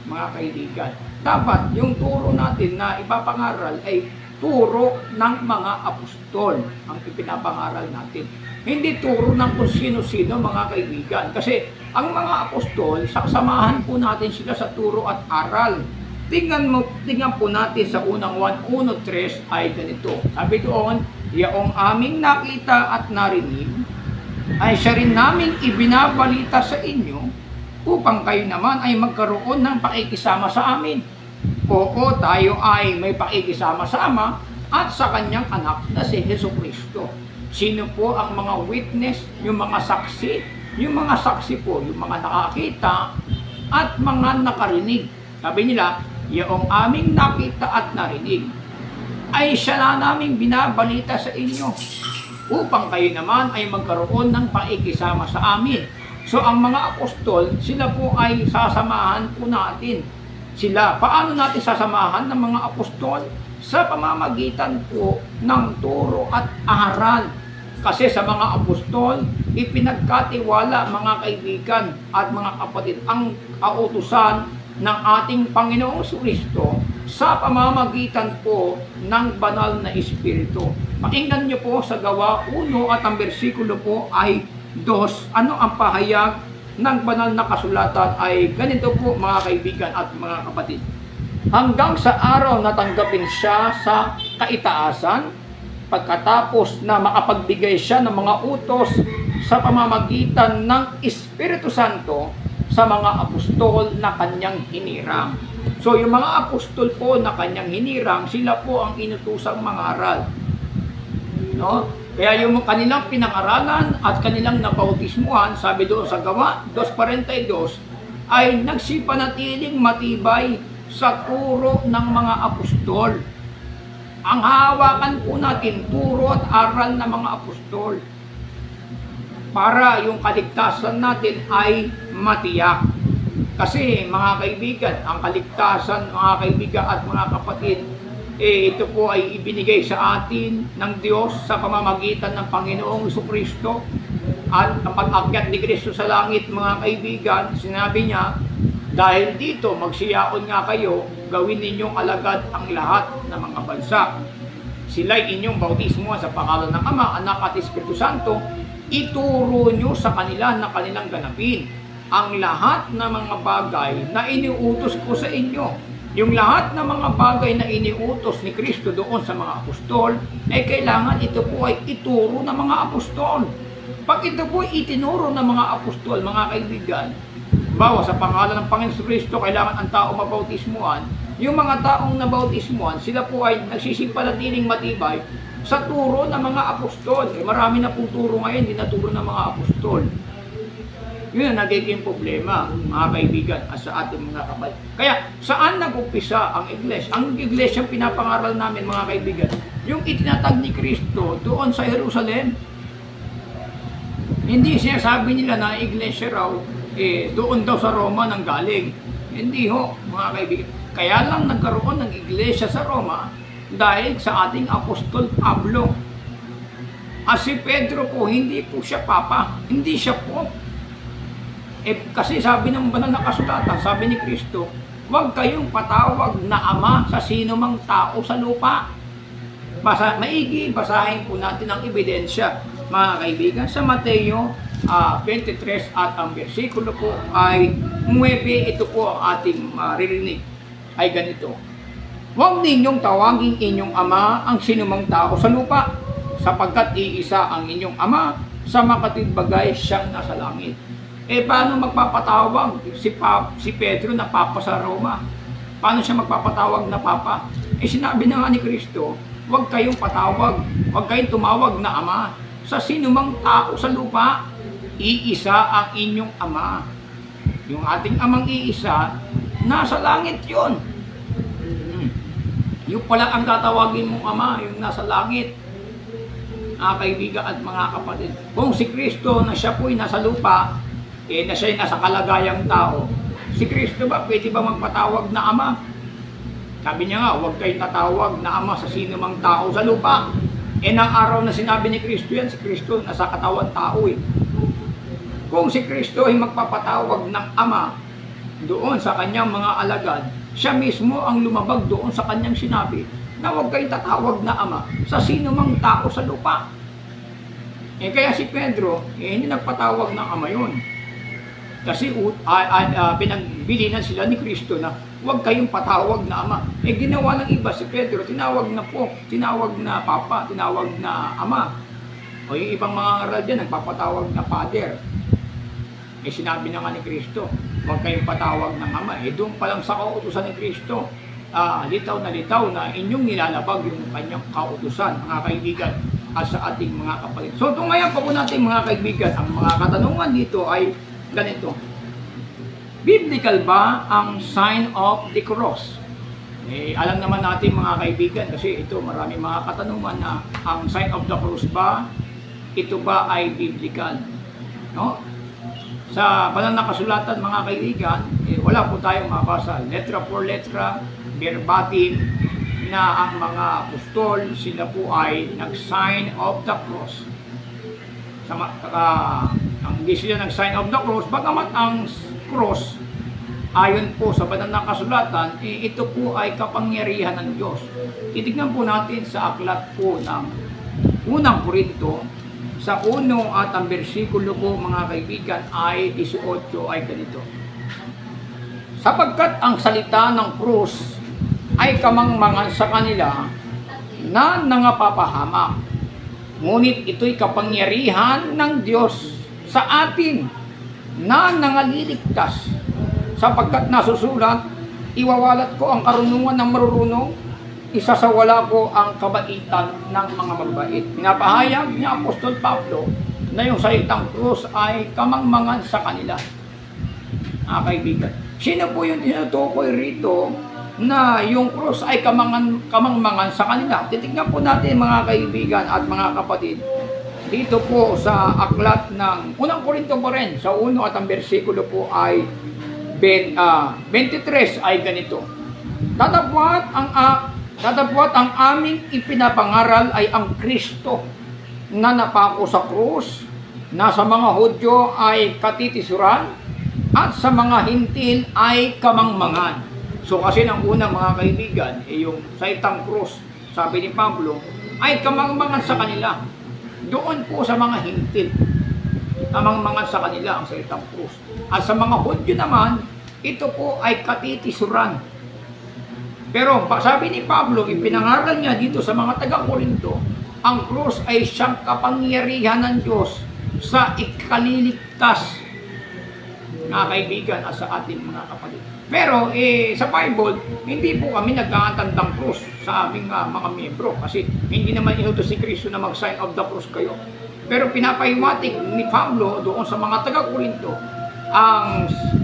mga kaibigan. Dapat yung turo natin na ipapangaral ay turo ng mga apostol ang ipinapangaral natin. Hindi turo ng kung sino-sino, mga kaibigan. Kasi ang mga apostol, sasamahan po natin sila sa turo at aral. Tingnan po natin sa unang 1:1-3 ay ganito. Sabi doon, yaong aming nakita at narinig, ay siya rin naming ibinabalita sa inyo, upang kayo naman ay magkaroon ng pakikisama sa amin. Oo, tayo ay may pakikisama-sama at sa kanyang anak na si Jesucristo. Sino po ang mga witness, yung mga saksi? Yung mga saksi po, yung mga nakakita at mga nakarinig. Sabi nila, yaong aming nakita at narinig, ay siya na naming binabalita sa inyo, upang kayo naman ay magkaroon ng pakikisama sa amin. So ang mga apostol, sila po ay sasamahan po natin. Sila, paano natin sasamahan ng mga apostol? Sa pamamagitan po ng turo at aral. Kasi sa mga apostol, ipinagkatiwala, mga kaibigan at mga kapatid, ang kautusan ng ating Panginoong Kristo sa pamamagitan po ng banal na Espiritu. Pakinggan niyo po sa Gawa 1 at ang bersikulo po ay 2. Ano ang pahayag ng banal na kasulatan ay ganito po, mga kaibigan at mga kapatid. Hanggang sa araw na tanggapin siya sa kaitaasan, pagkatapos na makapagbigay siya ng mga utos sa pamamagitan ng Espiritu Santo sa mga apostol na kanyang hinirang. So yung mga apostol po na kanyang hinirang, sila po ang inutusang mangaral. No? Kaya yung kanilang pinangaralan at kanilang nabautismuhan, sabi doon sa Gawa 2:42, ay nagsipanatiling matibay sa turo ng mga apostol. Ang hawakan po natin, turo at aral ng mga apostol, para yung kaligtasan natin ay matiyak. Kasi mga kaibigan, ang kaligtasan, mga kaibigan at mga kapatid, ito po ay ibinigay sa atin ng Diyos sa pamamagitan ng Panginoong Jesucristo. At kapag akyat ni Kristo sa langit, mga kaibigan, sinabi niya, dahil dito magsiyaon nga kayo, gawin ninyong alagad ang lahat ng mga bansa. Sila'y inyong bautismuhan sa pangalan ng Ama, Anak at Espiritu Santo. Ituro nyo sa kanila na kanilang ganapin ang lahat ng mga bagay na iniutos ko sa inyo. Yung lahat ng mga bagay na iniutos ni Kristo doon sa mga apostol, ay kailangan ito po ay ituro ng mga apostol. Pag ito po ay itinuro ng mga apostol, mga kaibigan, bawa sa pangalan ng Panginoon Kristo, kailangan ang tao mabautismuhan. Yung mga taong nabautismuhan, sila po ay nagsisimpalatiling matibay sa turo ng mga apostol. Marami na pong turo ngayon, hindi na turo ng mga apostol. Yun ang nagiging problema, mga kaibigan, sa ating mga kapatid. Kaya, saan nag-umpisa ang iglesia? Ang iglesia ang pinapangaral namin, mga kaibigan, yung itinatag ni Kristo doon sa Jerusalem. Hindi sinasabi nila na iglesia raw, doon daw sa Roma nang galing. Hindi ho, mga kaibigan. Kaya lang nagkaroon ng iglesia sa Roma dahil sa ating apostol Pablo. Si Pedro po, hindi po siya papa, hindi siya pope. Kasi sabi ng banal na kasulatan, sabi ni Kristo, huwag kayong patawag na ama sa sino mang tao sa lupa. Maigi, basahin po natin ang ebidensya, mga kaibigan, sa Mateo 23 at ang bersikulo po ay 9. Ito po ang ating maririnig, ay ganito. Huwag ninyong tawagin inyong ama ang sinumang tao sa lupa, sapagkat iisa ang inyong ama, sa makatigbagay siyang nasa langit. Paano magpapatawag si Pedro na papa sa Roma? Paano siya magpapatawag na papa? Sinabi na nga ni Kristo, huwag kayong patawag, huwag kayong tumawag na ama sa sinumang tao sa lupa. Iisa ang inyong ama. Yung ating amang iisa, nasa langit yun. Yung pala ang tatawagin mong ama, yung nasa langit. Mga kaibigan at mga kapatid, kung si Kristo na siya po'y nasa lupa, na siya nasa kalagayang tao. Si Kristo ba, pwede ba magpatawag na Ama? Sabi niya nga, huwag kayong tatawag na Ama sa sino mang tao sa lupa. Nang araw na sinabi ni Kristo yan, si Kristo nasa katawan tao eh. Kung si Kristo ay magpapatawag ng Ama doon sa kanyang mga alagad, siya mismo ang lumabag doon sa kanyang sinabi na huwag kayong tatawag na Ama sa sino mang tao sa lupa. Kaya si Pedro, hindi nagpatawag ng Ama yun. Kasi pinagbilinan sila ni Kristo na huwag kayong patawag na Ama. Ginawa ng iba si Pedro, tinawag na po, tinawag na Papa, tinawag na Ama. O yung ibang mga ngaral dyan, nagpapatawag na Father. Sinabi na nga ni Kristo, huwag kayong patawag ng Ama. Doon pa lang sa kautusan ni Kristo, litaw na inyong nilalabag yung kanyang kautusan, mga kaibigan, at sa ating mga kapatid. So ito ngayon po natin mga kaibigan, ang mga katanungan dito ay ganito. Biblical ba ang sign of the cross? Alam naman natin mga kaibigan, kasi ito marami mga katanungan na ang sign of the cross ba, ito ba ay biblical? No? Sa banal na kasulatan mga kaibigan, wala po tayong mabasa letra por letra, verbatim na ang mga apostol, sila po ay nag-sign of the cross. Hindi sila nag-sign of the cross, bagamat ang cross, ayon po sa banal na kasulatan, ito po ay kapangyarihan ng Diyos. Titignan po natin sa aklat po ng unang Korinto, sa 1 at ang bersikulo po mga kaibigan ay 18 ay ganito. Sapagkat ang salita ng krus ay kamangmangan sa kanila na nangapapahamak, ngunit ito'y kapangyarihan ng Diyos sa atin na nangaliligtas, sapagkat nasusulat, iwawalat ko ang karunungan ng marurunong, isasawala ko ang kabaitan ng mga mabait. Pinapahayag ni Apostol Pablo na yung salitang krus ay kamangmangan sa kanila. Kaibigan, sino po yung tinutukoy rito na yung krus ay kamangmangan sa kanila? Titignan po natin mga kaibigan at mga kapatid dito po sa aklat ng unang Korinto pa rin, sa 1 at ang bersikulo po ay 23 ay ganito. Tatapwat ang aming ipinapangaral ay ang Kristo na napako sa krus, na sa mga Hudyo ay katitisuran at sa mga Hintil ay kamangmangan. So kasi ng unang mga kaibigan, yung salitang krus, sabi ni Pablo, ay kamangmangan sa kanila. Doon po sa mga Hintil, kamangmangan sa kanila ang salitang krus. At sa mga Hudyo naman, ito po ay katitisuran. Pero sabi ni Pablo, ipinangaral niya dito sa mga taga-Korinto, ang krus ay siyang kapangyarihan ng Diyos sa ikaliligtas, na kaibigan, at sa ating mga kapatid. Pero sa Bible, hindi po kami nagkakatandang krus sa aming mga miyembro, kasi hindi naman inutos si Kristo na mag-sign of the cross kayo. Pero pinapahiwatig ni Pablo doon sa mga taga-Korinto,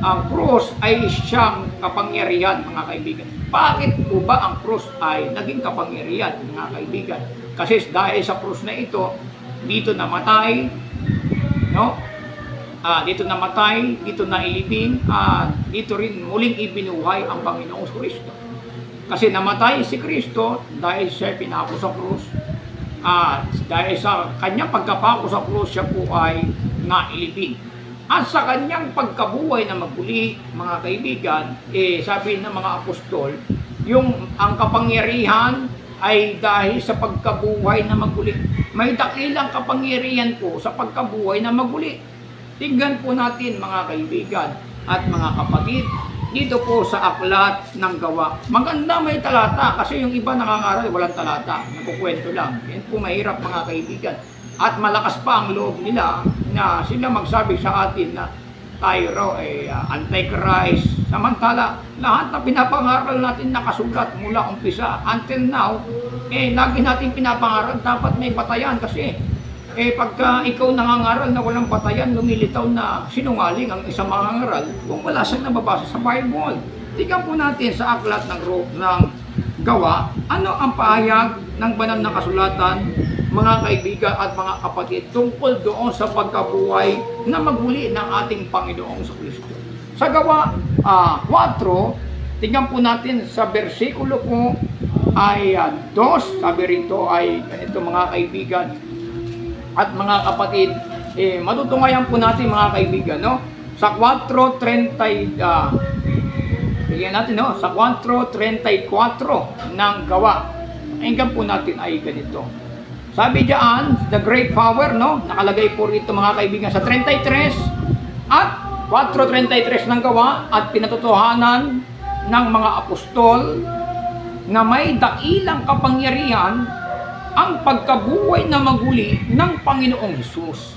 ang krus ay siyang kapangyarihan, mga kaibigan. Bakit po ba ang krus ay naging kapangyarihan, mga kaibigan? Kasi dahil sa krus na ito, dito namatay, no? Dito namatay, dito nailibing, dito rin muling ibinuhay ang Panginoong Kristo. Kasi namatay si Kristo dahil siya pinako sa krus. Dahil sa kanyang pagkapako sa krus, siya po ay nailibing. At sa kanyang pagkabuhay na maguli, mga kaibigan, sabi ng mga apostol, ang kapangyarihan ay dahil sa pagkabuhay na maguli. May dakilang kapangyarihan po sa pagkabuhay na maguli. Tingnan po natin mga kaibigan at mga kapatid, dito po sa aklat ng Gawa. Maganda may talata, kasi yung iba nangangaral walang talata, nakukwento lang. Yan po mahirap mga kaibigan. At malakas pa ang loob nila na sila magsabi sa atin na tayo raw ay antichrist. Samantala, lahat na pinapangaral natin nakasulat mula umpisa until now, lagi natin pinapangaral dapat may batayan, kasi pagka ikaw nangangaral na walang batayan, lumilitaw na sinungaling ang isang mangangaral kung wala siyang nababasa sa Bible. Tingnan po natin sa aklat ng Gawa, ano ang pahayag ng banal na kasulatan mga kaibigan at mga kapatid, tungkol doon sa pagkabuhay na maguli ng ating Panginoong Kristo. Sa Gawa 4, tingnan po natin sa bersikulo po ay 2, sabi rito ay ganito mga kaibigan at mga kapatid, matutungayan po natin mga kaibigan, no? Sa 4:30, bigyan natin, no? Sa 4:34 ng Gawa, hanggang po natin ay ganito. Sabi diyan, the great power, no? Nakalagay po rito mga kaibigan sa 33 at 4:33 ng Gawa, at pinatotohanan ng mga apostol na may dakilang kapangyarihan ang pagkabuhay na maguli ng Panginoong Hesus,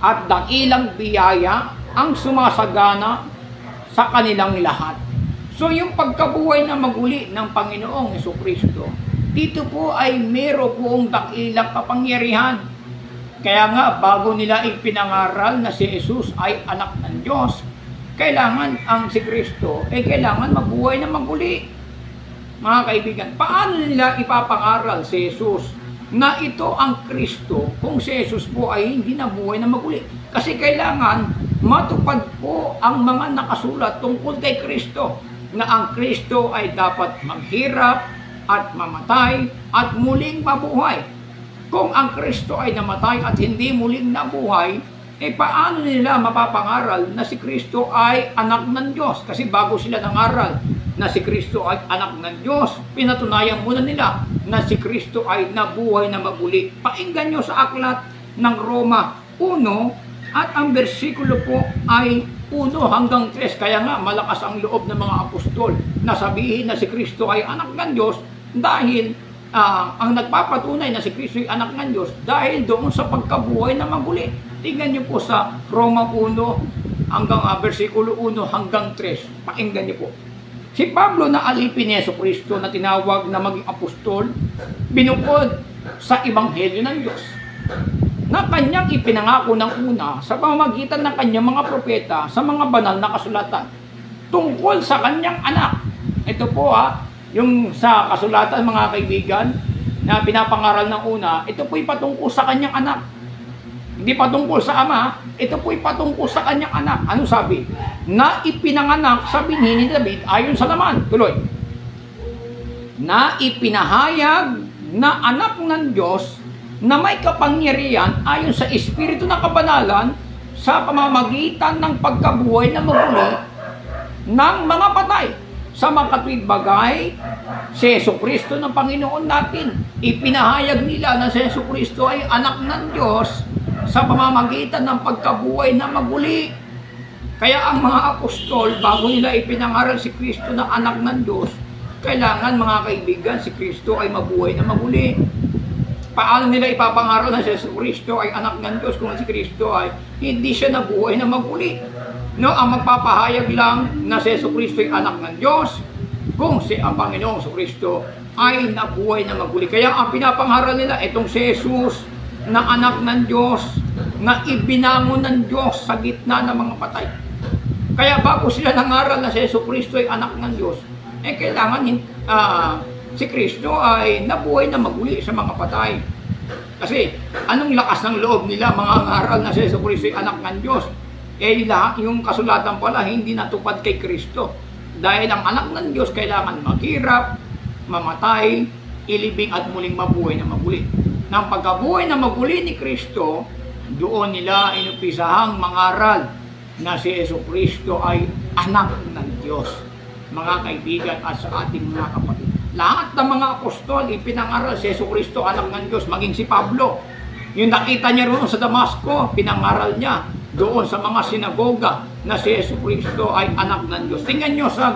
at dakilang biyaya ang sumasagana sa kanilang lahat. So yung pagkabuhay na maguli ng Panginoong Hesukristo, dito po ay meron pong dakilang kapangyarihan. Kaya nga, bago nila ipinangaral na si Jesus ay anak ng Diyos, kailangan ang si Kristo ay kailangan mabuhay na maguli. Mga kaibigan, paano nila ipapangaral si Jesus na ito ang Kristo kung si Jesus po ay hindi nabuhay na maguli? Kasi kailangan matupad po ang mga nakasulat tungkol kay Kristo, na ang Kristo ay dapat maghirap at mamatay at muling mabuhay. Kung ang Kristo ay namatay at hindi muling nabuhay, paano nila mapapangaral na si Kristo ay anak ng Diyos? Kasi bago sila nangaral na si Kristo ay anak ng Diyos, pinatunayan muna nila na si Kristo ay nabuhay na maguli. Pakinggan nyo sa aklat ng Roma 1, at ang bersikulo po ay 1 hanggang 3. Kaya nga malakas ang loob ng mga apostol na sabihin na si Kristo ay anak ng Diyos, dahil ang nagpapatunay na si Kristo ay anak ng Diyos dahil doon sa pagkabuhay na maguli. Tingnan niyo po sa Roma 1 hanggang bersikulo 1 hanggang 3. Pakinggan niyo po. Si Pablo na alipin ni Jesucristo na tinawag na maging apostol, binukod sa Ebanghelyo ng Diyos, na kanyang ipinangako ng una sa pamamagitan ng kanyang mga propeta sa mga banal na kasulatan tungkol sa kanyang anak. Ito po yung sa kasulatan mga kaibigan na pinapangaral ng una, ito po'y patungkol sa kanyang anak. Hindi patungkol sa ama, ito po'y patungkol sa kanyang anak. Ano sabi? Na ipinanganak sa binhi ni David ayon sa laman. Tuloy. Na ipinahayag na anak ng Diyos na may kapangyarihan ayon sa Espiritu ng kabanalan sa pamamagitan ng pagkabuhay na maguli ng mga patay. Sa makatwid bagay, si Jesucristo ng Panginoon natin, ipinahayag nila na si Jesucristo ay anak ng Diyos sa pamamagitan ng pagkabuhay na maguli. Kaya ang mga apostol, bago nila ipinangaral si Kristo na anak ng Diyos, kailangan mga kaibigan, si Kristo ay mabuhay na maguli. Paano nila ipapangaral na si Jesucristo ay anak ng Diyos kung si Kristo ay hindi siya nabuhay na maguli? No, ang magpapahayag lang na si Jesucristo ay anak ng Diyos kung si ang Panginoong Jesucristo ay nabuhay na maguli. Kaya ang pinapangaral nila itong si Jesus na anak ng Diyos, na ibinangon ng Diyos sa gitna ng mga patay. Kaya bago sila nangaral na si Jesucristo ay anak ng Diyos, kailangan si Kristo ay nabuhay na maguli sa mga patay. Kasi anong lakas ng loob nila mga ngaral na si Jesucristo ay anak ng Diyos? Yung kasulatan pala hindi natupad kay Kristo. Dahil ang anak ng Diyos kailangan maghirap, mamatay, ilibing at muling mabuhay na maguli. Nang pagkabuhay na maguli ni Kristo, doon nila inumpisahang mangaral na si Jesucristo ay anak ng Diyos. Mga kaibigan at sa ating mga kapatid, lahat ng mga apostol ipinangaral si Jesucristo anak ng Diyos, maging si Pablo. Yung nakita niya roon sa Damasco, pinangaral niya doon sa mga sinagoga na si Jesucristo ay anak ng Diyos. Tingnan nyo sa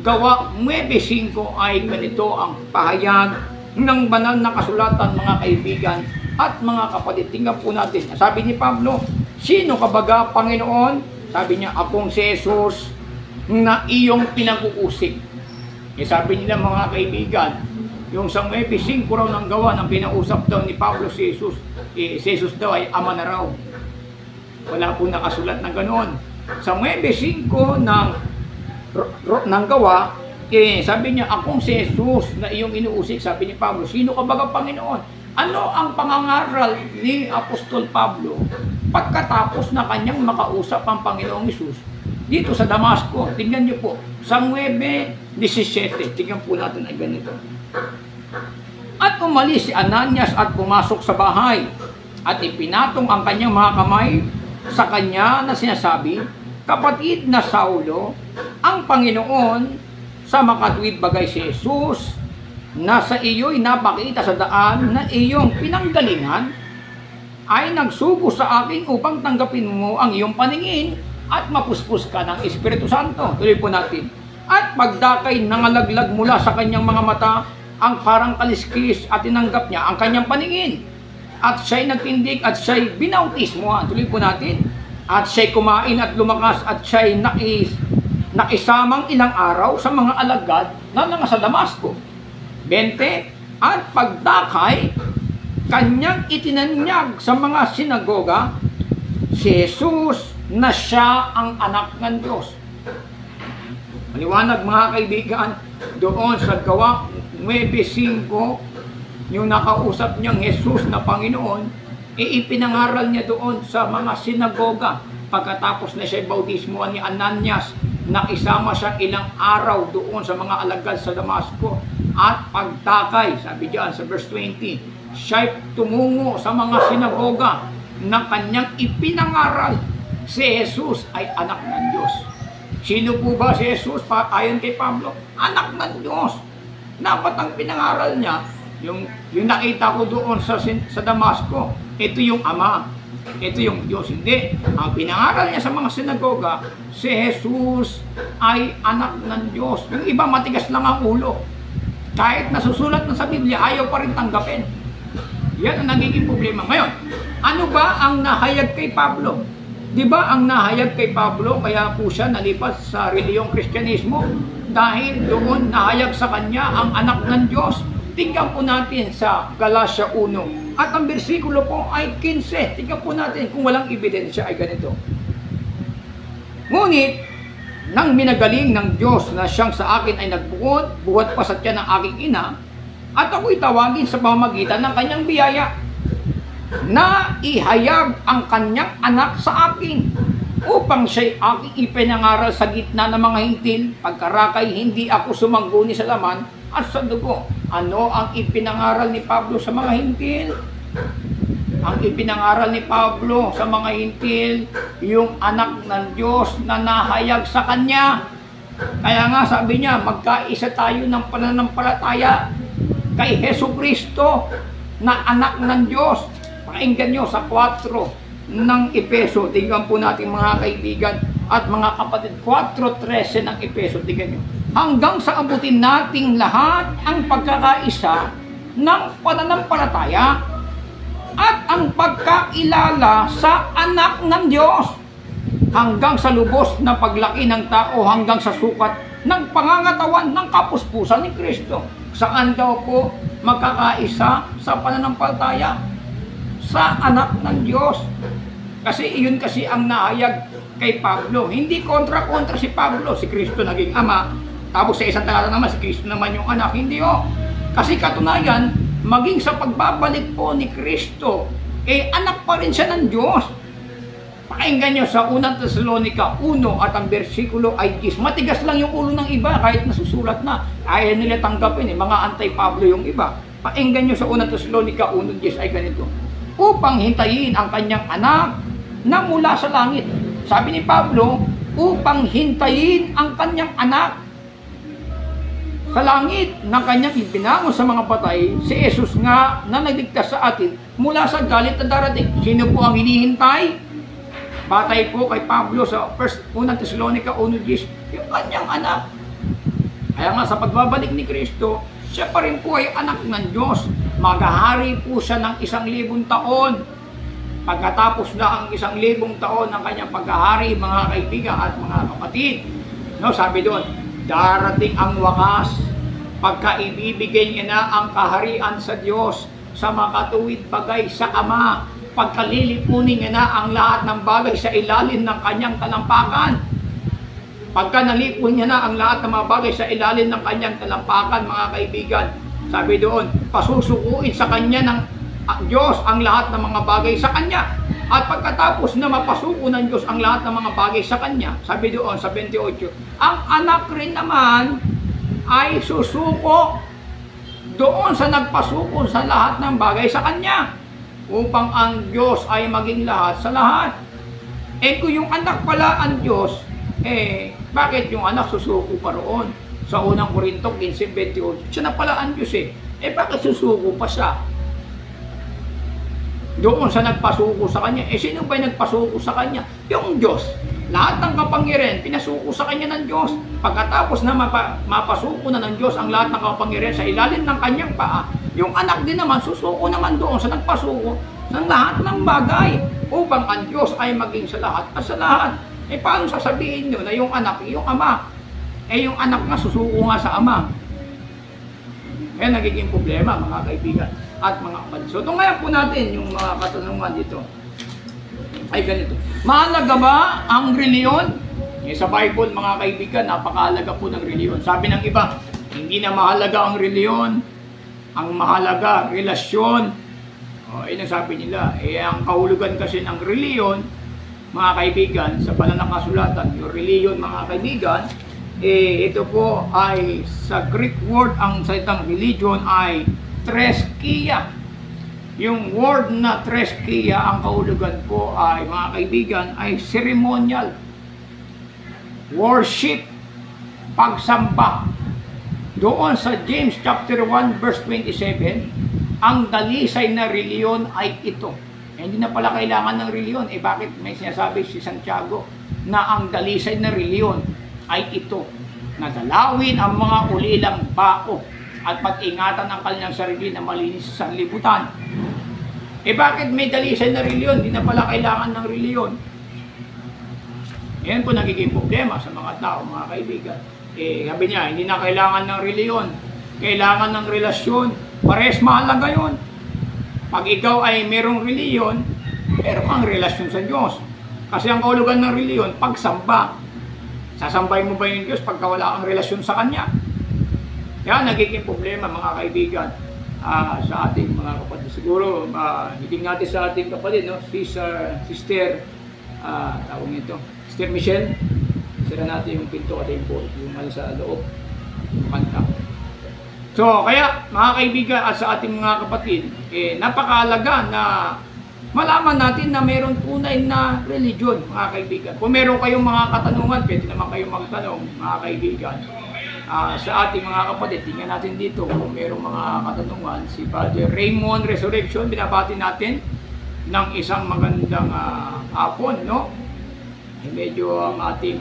Gawa 9:5 ay ganito ang pahayag ng banal na kasulatan mga kaibigan at mga kapatid. Tingnan po natin. Sabi ni Pablo, sino kabaga Panginoon? Sabi niya, akong si Jesus na iyong pinag-uusig. Sabi nila mga kaibigan, yung sa 9:5 raw ng Gawa ng pinausap daw ni Pablo si Jesus, si Jesus daw ay ama na raw. Wala po nakasulat na ganoon. Sa 9:5 ng Gawa, sabi niya, akong si Jesus na iyong inuusig. Sabi ni Pablo, sino ka baga Panginoon? Ano ang pangangaral ni Apostol Pablo pagkatapos na kanyang makausap ang Panginoong Hesus dito sa Damasco? Tingnan niyo po, sa 9:17, tingnan po natin ay ganito. At umalis si Ananias at pumasok sa bahay at ipinatong ang kanyang mga kamay sa kanya na sinasabi, Kapatid na Saulo, ang Panginoon sa makatuwid bagay si Jesus na sa iyo'y napakita sa daan na iyong pinanggalingan ay nagsugo sa akin upang tanggapin mo ang iyong paningin at mapuspos ka ng Espiritu Santo. Tuloy po natin. At pagdakay nangalaglag mula sa kanyang mga mata ang parang kaliskis at tinanggap niya ang kanyang paningin. At siya'y nagtindig at siya'y binautismo. Tuloy po natin. At siya'y kumain at lumakas at siya'y nakisamang ilang araw sa mga alagad na nasa Damasco. 20. At pagdakay, kanyang itinanyag sa mga sinagoga si Jesus na siya ang anak ng Diyos. Maliwanag mga kaibigan, doon sa Gawa 9:5, yung nakausap niyang Jesus na Panginoon, ipinangaral niya doon sa mga sinagoga. Pagkatapos na siya bautismuhan ni Ananias, nakisama siya ilang araw doon sa mga alagad sa Damasco. At pagtakay, sabi diyan sa verse 20, siya'y tumungo sa mga sinagoga na kanyang ipinangaral si Jesus ay anak ng Diyos. Sino po ba si Jesus? Ayon kay Pablo, anak ng Diyos. Dapat ang pinangaral niya, yung nakita ko doon sa Damasco, ito yung Ama, ito yung Diyos. Hindi. Ang pinangaral niya sa mga sinagoga, si Jesus ay anak ng Diyos. Yung iba matigas lang ang ulo. Kahit nasusulat na sa Biblia, ayaw pa rin tanggapin. Yan ang nagiging problema. Ngayon, ano ba ang nahayag kay Pablo? Di ba ang nahayag kay Pablo, kaya po siya nalipat sa reliyong Kristyanismo? Dahil doon nahayag sa kanya ang anak ng Diyos. Tingnan po natin sa Galatia 1. At ang bersikulo po ay 15. Tingnan po natin kung walang ebidensya ay ganito. Ngunit, nang minagaling ng Diyos na siyang sa akin ay nagbuot, buhat pa sa tiyan ng aking ina, at ako'y tawagin sa pamamagitan ng kanyang biyaya, na ihayag ang kanyang anak sa akin, upang siya'y aking ipinangaral sa gitna ng mga hintil, pagkarakay hindi ako sumangguni sa laman at sa dugo. Ano ang ipinangaral ni Pablo sa mga hintil? Ang ipinangaral ni Pablo sa mga hintil, yung anak ng Diyos na nahayag sa kanya. Kaya nga sabi niya, magkaisa tayo ng pananampalataya kay Jesucristo na anak ng Diyos. Pakinggan nyo sa 4 ng Epeso. Tingnan po natin mga kaibigan at mga kapatid. 4:13 ng Epeso. Tingnan nyo. Hanggang sa abutin nating lahat ang pagkakaisa ng pananampalataya at ang pagkakilala sa anak ng Diyos, hanggang sa lubos na paglaki ng tao, hanggang sa sukat ng pangangatawan ng kapuspusan ni Kristo. Saan daw po magkakaisa sa pananampalataya? Sa anak ng Diyos. Kasi iyon kasi ang nahayag kay Pablo. Hindi kontra-kontra si Pablo. Si Kristo naging ama. Tapos sa isang talata naman, si Kristo naman yung anak. Hindi o. Kasi katunayan, maging sa pagbabalik po ni Kristo, anak pa rin siya ng Diyos. Pakinggan nyo sa 1 Thessalonica 1 at ang bersikulo ay 10. Matigas lang yung ulo ng iba kahit nasusulat na. Ayaw nila tanggapin mga anti-Pablo yung iba. Pakinggan nyo sa 1 Thessalonica 1:10 ay ganito. Upang hintayin ang kanyang anak na mula sa langit. Sabi ni Pablo, upang hintayin ang kanyang anak sa langit na kanyang ibinangon sa mga patay, si Jesus nga na nagligtas sa atin mula sa galit na darating. Sino po ang hinihintay? Batay po kay Pablo sa 1 Thessalonica 1:10, yung kanyang anak. Kaya nga sa pagbabalik ni Kristo, siya pa rin po ay anak ng Diyos. Maghahari po siya ng 1,000 taon. Pagkatapos na ang 1,000 taon ng kanyang paghahari, mga kaibigan at mga kapatid, no, sabi doon, darating ang wakas, pagka ibibigay niya na ang kaharian sa Diyos, sa makatuwid bagay sa Ama, pagkalilipunin niya na ang lahat ng bagay sa ilalim ng kanyang talampakan. Pagka nalipon niya na ang lahat ng mga bagay sa ilalim ng kanyang talampakan, mga kaibigan, sabi doon, pasusukuin sa kanya ng Diyos ang lahat ng mga bagay sa Kanya. At pagkatapos na mapasuko ng Diyos ang lahat ng mga bagay sa Kanya, sabi doon sa 28, ang anak rin naman ay susuko doon sa nagpasuko sa lahat ng bagay sa Kanya, upang ang Diyos ay maging lahat sa lahat. Kung yung anak pala ang Diyos, bakit yung anak susuko pa roon? Sa unang Korinto 15:28, siya na pala ang Diyos bakit susuko pa siya? Doon sa nagpasuko sa Kanya. Sino ba yung nagpasuko sa Kanya? Yung Diyos. Lahat ng kapangyarihan, pinasuko sa Kanya ng Diyos. Pagkatapos na mapasuko na ng Diyos ang lahat ng kapangyarihan sa ilalim ng Kanyang paa, yung anak din naman, susuko naman doon sa nagpasuko ng lahat ng bagay, upang ang Diyos ay maging sa lahat at sa lahat. Paano sasabihin nyo na yung anak, yung ama? Yung anak nga, susuko nga sa ama. Nagiging problema, mga kaibigan at mga kapatid. So, tungayan po natin yung mga katanungan dito. Ay ganito. Mahalaga ba ang reliyon? Sa Bible, mga kaibigan, napakahalaga po ng reliyon. Sabi ng iba, hindi na mahalaga ang reliyon. Ang mahalaga, relasyon. Ang sabi nila. Ang kahulugan kasi ng reliyon, mga kaibigan, sa pananakasulatan, yung reliyon, mga kaibigan, ito po ay sa Greek word, ang salitang religion ay treskia. Yung word na treskia, ang kahulugan po ay, mga kaibigan, ay ceremonial, worship, pagsamba. Doon sa James chapter 1 verse 27, ang dalisay na reliyon ay ito. Hindi na pala kailangan ng reliyon. Bakit may sinasabi si Santiago na ang dalisay na reliyon ay ito, na dalawin ang mga ulilang bao at pag-ingatan ang kanilang sarili na malinis sa sanlibutan. Bakit may dalisay na reliyon? Hindi na pala kailangan ng reliyon. Yan po nagiging problema sa mga tao, mga kaibigan. Sabi niya, hindi na kailangan ng reliyon. Kailangan ng relasyon. Pares mahalaga yun. Pag ikaw ay merong reliyon, meron kang relasyon sa Diyos. Kasi ang kahulugan ng reliyon, pagsamba. Sasambay mo ba yung Diyos pagka wala kang relasyon sa Kanya? Yan, nagiging problema, mga kaibigan, sa ating mga kapatid. Siguro, hiling natin sa ating kapatid, no? Sister, tawag nito, Sister Michelle. Sira natin yung pinto at yung sa loob, yung kanta. So, kaya, mga kaibigan at sa ating mga kapatid, napakahalaga na malaman natin na mayroon tunay na religion, mga kaibigan. Kung meron kayong mga katanungan, pwede naman kayong magtanong, mga kaibigan. Sa ating mga kapatid, tingnan natin dito kung merong mga katanungan. Si Father Raymond Resurrection, binabati natin ng isang magandang hapon, no? Medyo ang ating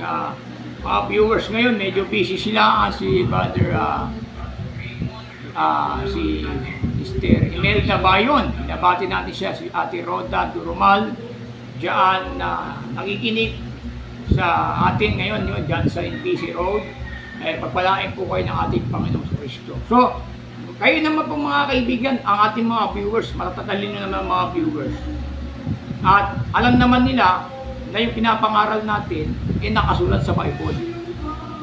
mga viewers ngayon, medyo busy sila. Si Father, si Sister Imelda Bayon, binabati natin siya, si Ate Roda Durumal, dyan nakikinig sa atin ngayon, dyan sa NPC Road. Pagpalain po kayo ng ating Panginoong Kristo. So, kayo naman po mga kaibigan, ang ating mga viewers, matatatalino naman mga viewers. At alam naman nila na yung pinapangaral natin nakasulat sa Bible,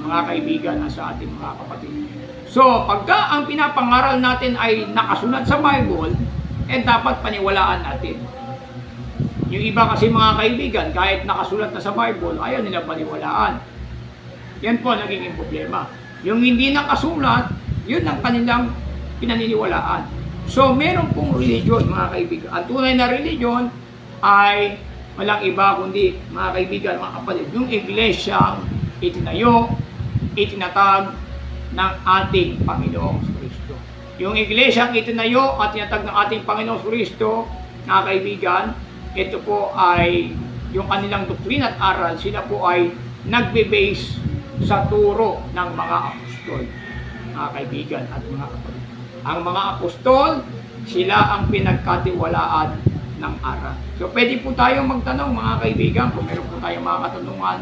mga kaibigan, sa ating mga kapatid. So, pagka ang pinapangaral natin ay nakasulat sa Bible, dapat paniwalaan natin. Yung iba kasi mga kaibigan, kahit nakasulat na sa Bible, ayaw nila paniwalaan. Yan po nagiging problema. Yung hindi nakasulat, yun ang kanilang pinaniniwalaan. So, meron pong religion, mga kaibigan. Ang tunay na religion ay walang iba kundi, mga kaibigan, mga kapatid, yung iglesia itinayo, itinatag ng ating Panginoong Kristo. Yung iglesia itinayo at tinatag ng ating Panginoong Kristo, mga kaibigan, ito po ay yung kanilang doktrina at aral, sila po ay nagbe-base sa turo ng mga apostol, mga kaibigan at mga kapatid. Ang mga apostol, sila ang pinagkatiwalaan ng aral. So, pwede po tayong magtanong, mga kaibigan, kung meron po tayong mga katanungan,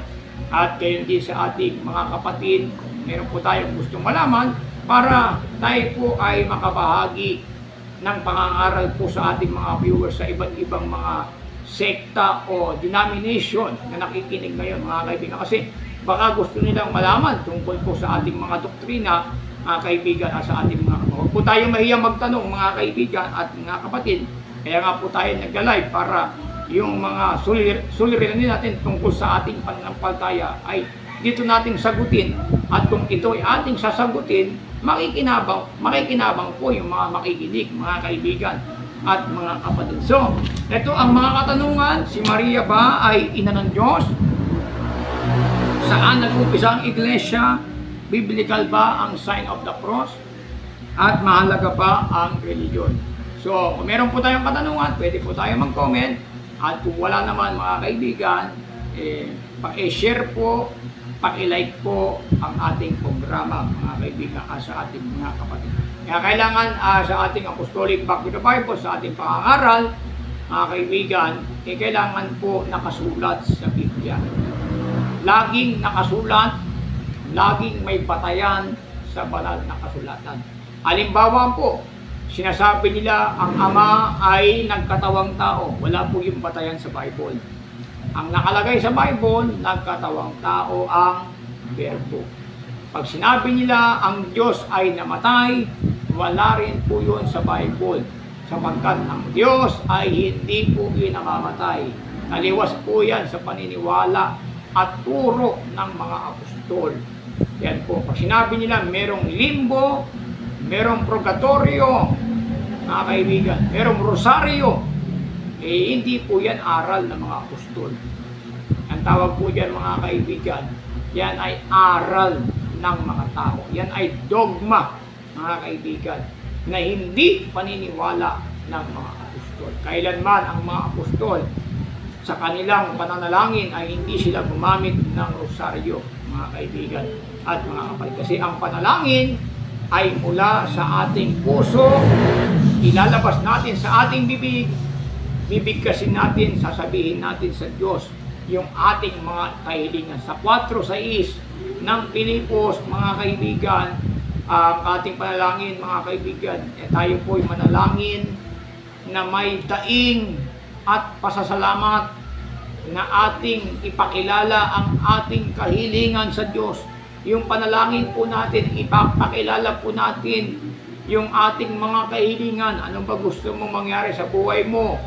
at kayo din sa ating mga kapatid, meron po tayong gustong malaman, para tayo po ay makabahagi ng pangangaral po sa ating mga viewers sa iba't ibang mga sekta o denomination na nakikinig ngayon, mga kaibigan. Kasi baka gusto nilang malaman tungkol po sa ating mga doktrina, mga kaibigan, at sa ating mga kapatid. Huwag po tayo mahiyang magtanong, mga kaibigan at mga kapatid, Kaya nga po tayo nag-live para yung mga suliranin natin tungkol sa ating pananampalataya ay dito nating sagutin. At kung ito ay ating sasagutin, makikinabang po yung mga makikinig, mga kaibigan at mga kapatid. So, ito ang mga katanungan. Si Maria ba ay ina ng Diyos? Saan nag-umpisa ang iglesia? Biblical ba ang sign of the cross? At mahalaga pa ang religion? So, kung meron po tayong katanungan, pwede po tayo mag-comment. At kung wala naman mga kaibigan, pa-share po, pa-like po ang ating programa mga kaibigan sa ating mga kapatid. Kaya kailangan sa ating Apostolic Back to the Bible, sa ating pangangaral, mga kaibigan, kailangan po nakasulat sa Biblia. Laging nakasulat, laging may batayan sa banal na kasulatan. Halimbawa po, sinasabi nila ang Ama ay nagkatawang tao. Wala po yung batayan sa Bible. Ang nakalagay sa Bible, nagkatawang tao ang Verbo. Pag sinabi nila ang Diyos ay namatay, wala rin po yun sa Bible. Sapagkat ang Diyos ay hindi po namamatay. Naliwas po yan sa paniniwala at turo ng mga apostol. Yan po. Pag sinabi nila merong limbo, merong purgatorio, mga kaibigan, merong rosaryo, hindi po yan aral ng mga apostol. Ang tawag po dyan mga kaibigan, yan ay aral ng mga tao. Yan ay dogma, mga kaibigan, na hindi paniniwala ng mga apostol. Kailanman ang mga apostol sa kanilang pananalangin ay hindi sila gumamit ng rosaryo, mga kaibigan at mga kapatid. Kasi ang panalangin ay mula sa ating puso, ilalabas natin sa ating bibig, bibigkasin natin, sasabihin natin sa Diyos yung ating mga kahilingan. Sa 4:6 ng Pilipos, mga kaibigan, ang ating panalangin, mga kaibigan, tayo po'y manalangin na may daing at pasasalamat na ating ipakilala ang ating kahilingan sa Diyos. Yung panalangin po natin, ipapakilala po natin yung ating mga kahilingan. Ano ba gusto mong mangyari sa buhay mo?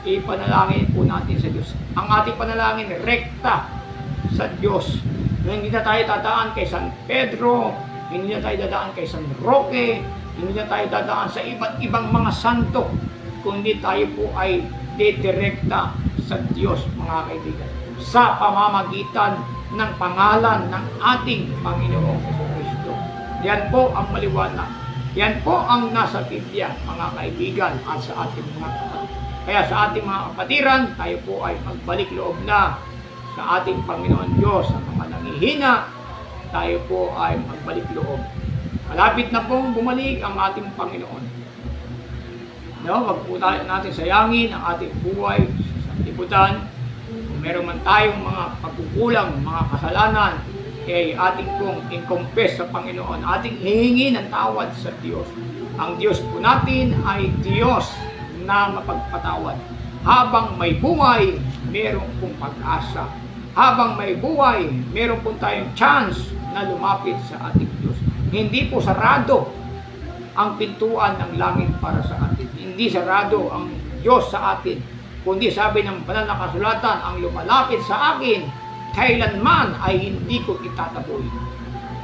Ipanalangin po natin sa Diyos. Ang ating panalangin, rekta sa Diyos. Hindi na tayo dadaan kay San Pedro, hindi na tayo dadaan kay San Roque, hindi na tayo dadaan sa iba't ibang mga santo, kundi tayo po ay dedirekta sa Diyos, mga kaibigan, sa pamamagitan ng pangalan ng ating Panginoong Jesucristo. Yan po ang maliwanag. Yan po ang nasa Biblia, mga kaibigan, at sa ating mga kapatid. Kaya sa ating mga kapatiran, tayo po ay magbalik loob na sa ating Panginoon Diyos. Sa mga nangihina, tayo po ay magbalik loob. Malapit na pong bumalik ang ating Panginoon. No, wag po natin sayangin ang ating buhay sa libutan. Kung meron man tayong mga pagkukulang, mga kasalanan, ating pong i-confess sa Panginoon, ating hihingi ng tawad sa Diyos. Ang Diyos po natin ay Diyos na mapagpatawad. Habang may buhay, meron pong pag-asa. Habang may buhay, meron pong tayong chance na lumapit sa ating Diyos. Hindi po sarado ang pintuan ng langit para sa atin. Hindi sarado ang Diyos sa atin. Kundi sabi ng banal na kasulatan, ang lumalapit sa akin, kailanman ay hindi ko itataboy.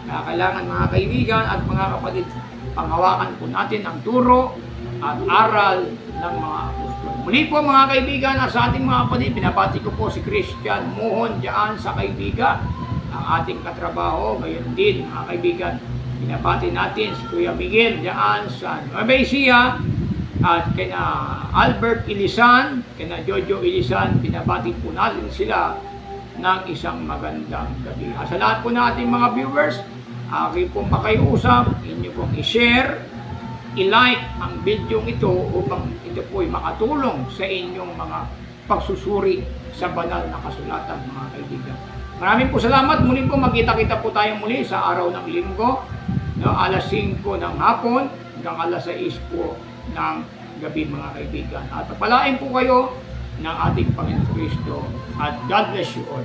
Kaya kailangan mga kaibigan at mga kapatid, panghawakan po natin ang turo at aral ng mga apostol. Muli po mga kaibigan at sa ating mga kapatid, pinabati ko po si Christian Muhon diyan sa kaibigan, ang ating katrabaho. Ngayon din mga kaibigan, pinabati natin si Kuya Miguel diyan sa Nueva Ecija, at kina Albert Ilisan, kina Jojo Ilisan, pinabati po natin sila ng isang magandang gabi. Sa lahat po nating mga viewers, aking pong pakiusap, inyo pong i-share, i-like ang video ito upang ito po'y makatulong sa inyong mga pagsusuri sa banal na kasulatan, mga kaibigan. Maraming po salamat. Muli po magkita-kita po tayo muli sa araw ng linggo, no, alas 5 ng hapon hanggang alas 6 po ng gabi, mga kaibigan. At pagpalain po kayo ng ating Panginoon Kristo at God bless you all.